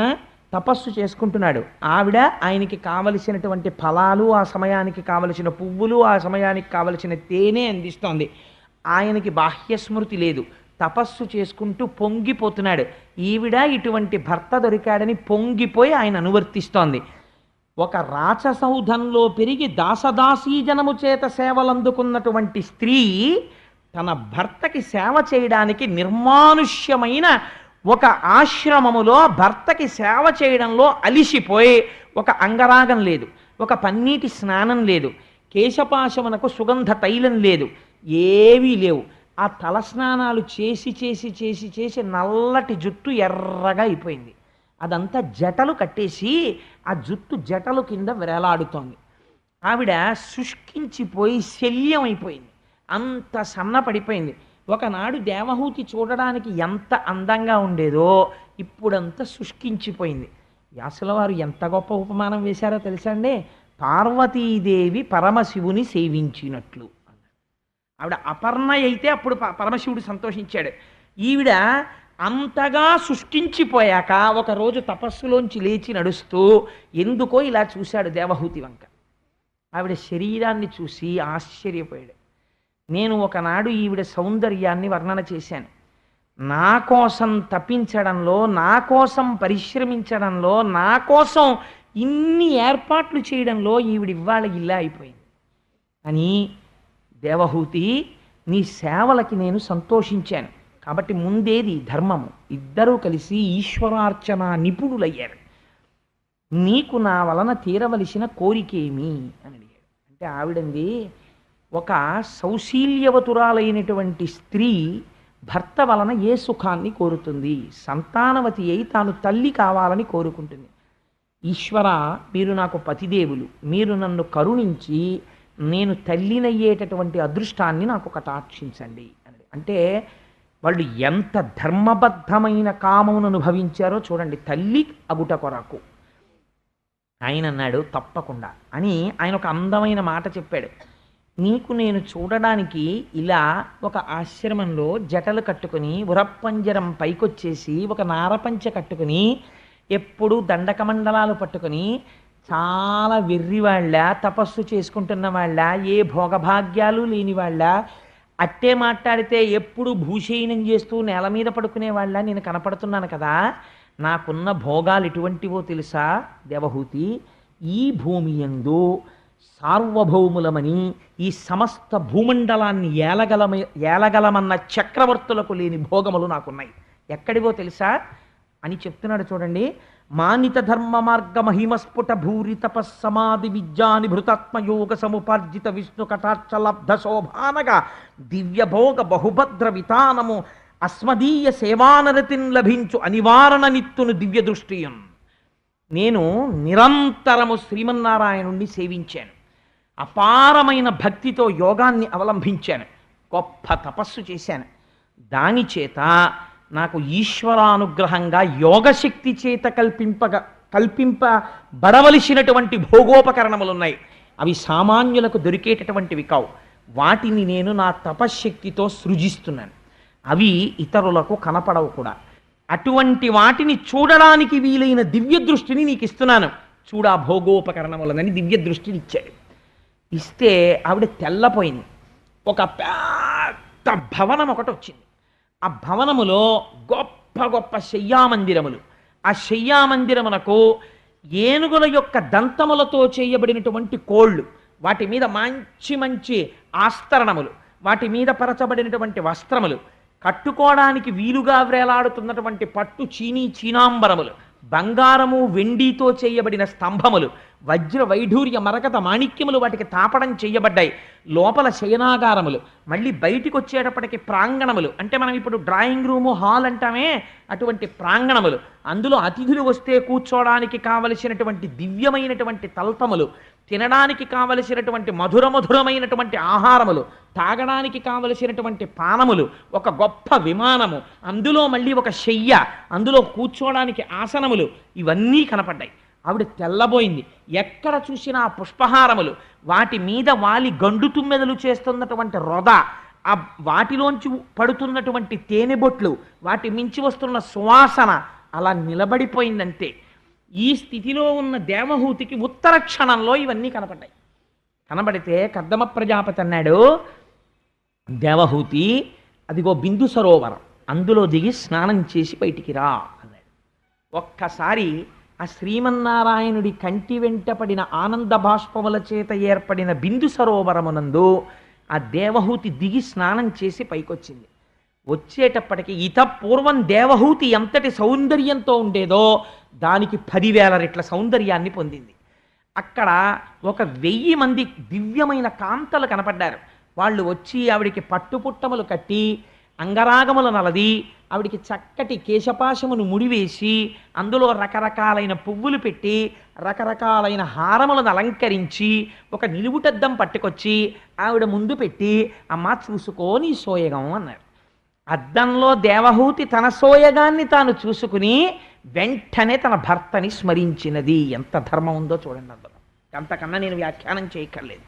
తపస్సు చేసుకుంటున్నాడు, ఆవిడ ఆయనకి కావలసినటువంటి ఫలాలు, ఆ సమయానికి కావలసిన పువ్వులు, ఆ సమయానికి కావలసిన తేనె అందిస్తోంది. ఆయనకి బాహ్యస్మృతి లేదు, తపస్సు చేసుకుంటూ పొంగిపోతున్నాడు. ఈవిడ ఇటువంటి భర్త దొరికాడని పొంగిపోయి ఆయన అనువర్తిస్తోంది. ఒక రాచసౌధంలో పెరిగి దాసదాసీజనము చేత సేవలందుకున్నటువంటి స్త్రీ తన భర్తకి సేవ చేయడానికి నిర్మానుష్యమైన ఒక ఆశ్రమములో భర్తకి సేవ చేయడంలో అలిసిపోయి, ఒక అంగరాగం లేదు, ఒక పన్నీటి స్నానం లేదు, కేశపాశమునకు సుగంధ తైలం లేదు, ఏవీ లేవు. ఆ తలస్నానాలు చేసి చేసి చేసి చేసి నల్లటి జుట్టు ఎర్రగా అయిపోయింది. అదంతా జటలు కట్టేసి ఆ జుట్టు జటలు కింద వేలాడుతోంది. ఆవిడ శుష్కించిపోయి శల్యం అయిపోయింది, అంత సన్నపడిపోయింది. ఒకనాడు దేవహూతి చూడడానికి ఎంత అందంగా ఉండేదో ఇప్పుడంతా శుష్కించిపోయింది. వ్యాసుల వారు ఎంత గొప్ప ఉపమానం వేశారో తెలుసా అండి? పార్వతీదేవి పరమశివుని సేవించినట్లు. ఆవిడ అపర్ణ అయితే అప్పుడు పరమశివుడు సంతోషించాడు. ఈవిడ అంతగా సృష్టించిపోయాక ఒకరోజు తపస్సులోంచి లేచి నడుస్తూ ఎందుకో ఇలా చూశాడు దేవహూతి వంక. ఆవిడ శరీరాన్ని చూసి ఆశ్చర్యపోయాడు. నేను ఒకనాడు ఈవిడ సౌందర్యాన్ని వర్ణన చేశాను. నా కోసం తప్పించడంలో, నా కోసం పరిశ్రమించడంలో, నా కోసం ఇన్ని ఏర్పాట్లు చేయడంలో ఈవిడ ఇవాళ ఇలా అయిపోయింది అని, దేవహూతి నీ సేవలకి నేను సంతోషించాను కాబట్టి ముందేది ధర్మము. ఇద్దరూ కలిసి ఈశ్వరార్చన నిపుణులయ్యారు. నీకు నా వలన తీరవలసిన కోరికేమి అని అడిగాడు. అంటే ఆవిడంది, ఒక సౌశీల్యవతురాలైనటువంటి స్త్రీ భర్త వలన ఏ సుఖాన్ని కోరుతుంది? సంతానవతి అయి తాను తల్లి కావాలని కోరుకుంటుంది. ఈశ్వర, మీరు నాకు పతిదేవులు, మీరు నన్ను కరుణించి నేను తల్లినయ్యేటటువంటి అదృష్టాన్ని నాకు కటాక్షించండి అని. అంటే వాళ్ళు ఎంత ధర్మబద్ధమైన కామమును అనుభవించారో చూడండి, తల్లి అగుట కొరకు. ఆయన అన్నాడు తప్పకుండా అని. ఆయన ఒక అందమైన మాట చెప్పాడు. నీకు నేను చూడడానికి ఇలా ఒక ఆశ్రమంలో జటలు కట్టుకుని ఉరప్పంజరం పైకొచ్చేసి ఒక నారపంచ కట్టుకుని ఎప్పుడు దండకమండలాలు పట్టుకుని చాలా వెర్రివాళ్ళ, తపస్సు చేసుకుంటున్న వాళ్ళ, ఏ భోగభాగ్యాలు లేని వాళ్ళ, అట్టే మాట్లాడితే ఎప్పుడు భూషయనం చేస్తూ నేల మీద పడుకునే వాళ్ళ నేను కనపడుతున్నాను కదా. నాకున్న భోగాలు ఎటువంటివో తెలుసా దేవహూతి? ఈ భూమి యందు సార్వభౌములమని ఈ సమస్త భూమండలాన్ని ఏలగలమన్న చక్రవర్తులకు లేని భోగములు నాకున్నాయి. ఎక్కడివో తెలుసా అని చెప్తున్నాడు చూడండి. మానిత ధర్మ మార్గ మహిమస్ఫుట భూరి తపస్సమాధి విద్యాని భృతాత్మయోగ సముపార్జిత విష్ణు కటాక్షలబ్ధ శోభానగా దివ్యభోగ బహుభద్ర వితానము అస్మదీయ సేవానరతిన్ లభించు అనివారణ నిత్తును దివ్య దృష్టియం. నేను నిరంతరము శ్రీమన్నారాయణుణ్ణి సేవించాను, అపారమైన భక్తితో యోగాన్ని అవలంబించాను, గొప్ప తపస్సు చేశాను. దాని చేత నాకు ఈశ్వరానుగ్రహంగా యోగశక్తి చేత కల్పింపబడవలసినటువంటి భోగోపకరణములు ఉన్నాయి. అవి సామాన్యులకు దొరికేటటువంటివి కావు. వాటిని నేను నా తపశ్శక్తితో సృజిస్తున్నాను. అవి ఇతరులకు కనపడవు కూడా. అటువంటి వాటిని చూడడానికి వీలైన దివ్య దృష్టిని నీకు ఇస్తున్నాను, చూడా భోగోపకరణములనని దివ్య దృష్టిని ఇచ్చాడు. ఇస్తే ఆవిడ తెల్లపోయింది. ఒక పెద్ద భవనం ఒకటి వచ్చింది. ఆ భవనములో గొప్ప గొప్ప శయ్యామందిరములు. ఆ శయ్యామందిరమునకు ఏనుగుల యొక్క దంతములతో చేయబడినటువంటి కోళ్ళు, వాటి మీద మంచి మంచి ఆస్తరణములు, వాటి మీద పరచబడినటువంటి వస్త్రములు, కట్టుకోవడానికి వీలుగా వ్రేలాడుతున్నటువంటి పట్టు చీనాంబరములు, బంగారము వెండితో చేయబడిన స్తంభములు, వజ్ర వైఢూర్య మరకత మాణిక్యములు వాటికి తాపడం చేయబడ్డాయి. లోపల శయనాగారములు, మళ్ళీ బయటికి వచ్చేటప్పటికి ప్రాంగణములు, అంటే మనం ఇప్పుడు డ్రాయింగ్ రూము హాల్ అంటామే అటువంటి ప్రాంగణములు. అందులో అతిథులు వస్తే కూర్చోవడానికి కావలసినటువంటి దివ్యమైనటువంటి తల్పములు, తినడానికి కావలసినటువంటి మధురమైనటువంటి ఆహారములు, తాగడానికి కావలసినటువంటి పానములు, ఒక గొప్ప విమానము, అందులో మళ్ళీ ఒక శయ్య, అందులో కూర్చోవడానికి ఆసనములు, ఇవన్నీ కనపడ్డాయి. ఆవిడ తెల్లబోయింది. ఎక్కడ చూసినా పుష్పహారములు, వాటి మీద వాలి గండు తుమ్మెదలు చేస్తున్నటువంటి రొద, ఆ వాటిలోంచి పడుతున్నటువంటి తేనెబొట్లు, వాటి మించి వస్తున్న సువాసన అలా నిలబడిపోయిందంటే. ఈ స్థితిలో ఉన్న దేవహూతికి ఉత్తర క్షణంలో ఇవన్నీ కనపడ్డాయి. కనబడితే కర్దమ ప్రజాపతి అన్నాడు, దేవహూతి, అదిగో బిందు సరోవరం, అందులో దిగి స్నానం చేసి బయటికి రా అన్నాడు. ఒక్కసారి ఆ శ్రీమన్నారాయణుడి కంటి వెంట పడిన ఆనంద బాష్పముల చేత ఏర్పడిన బిందు సరోవరమునందు ఆ దేవహూతి దిగి స్నానం చేసి పైకొచ్చింది. వచ్చేటప్పటికి పూర్వం దేవహూతి ఎంతటి సౌందర్యంతో ఉండేదో దానికి 10,000 రెట్ల సౌందర్యాన్ని పొందింది. అక్కడ 1,000 మంది దివ్యమైన కాంతలు కనపడ్డారు. వాళ్ళు వచ్చి ఆవిడికి పట్టుపుట్టములు కట్టి అంగరాగములు నలది ఆవిడికి చక్కటి కేశపాశమును ముడివేసి అందులో రకరకాలైన పువ్వులు పెట్టి రకరకాలైన హారములను అలంకరించి ఒక నిలువుటద్దం పట్టుకొచ్చి ఆవిడ ముందు పెట్టి అమ్మ చూసుకో నీ సోయగం అన్నారు. అద్దంలో దేవహూతి తన సోయగాన్ని తాను చూసుకుని వెంటనే తన భర్తని స్మరించినది. ఎంత ధర్మం ఉందో చూడండి అందులో. అంతకన్నా నేను వ్యాఖ్యానం చేయక్కర్లేదు.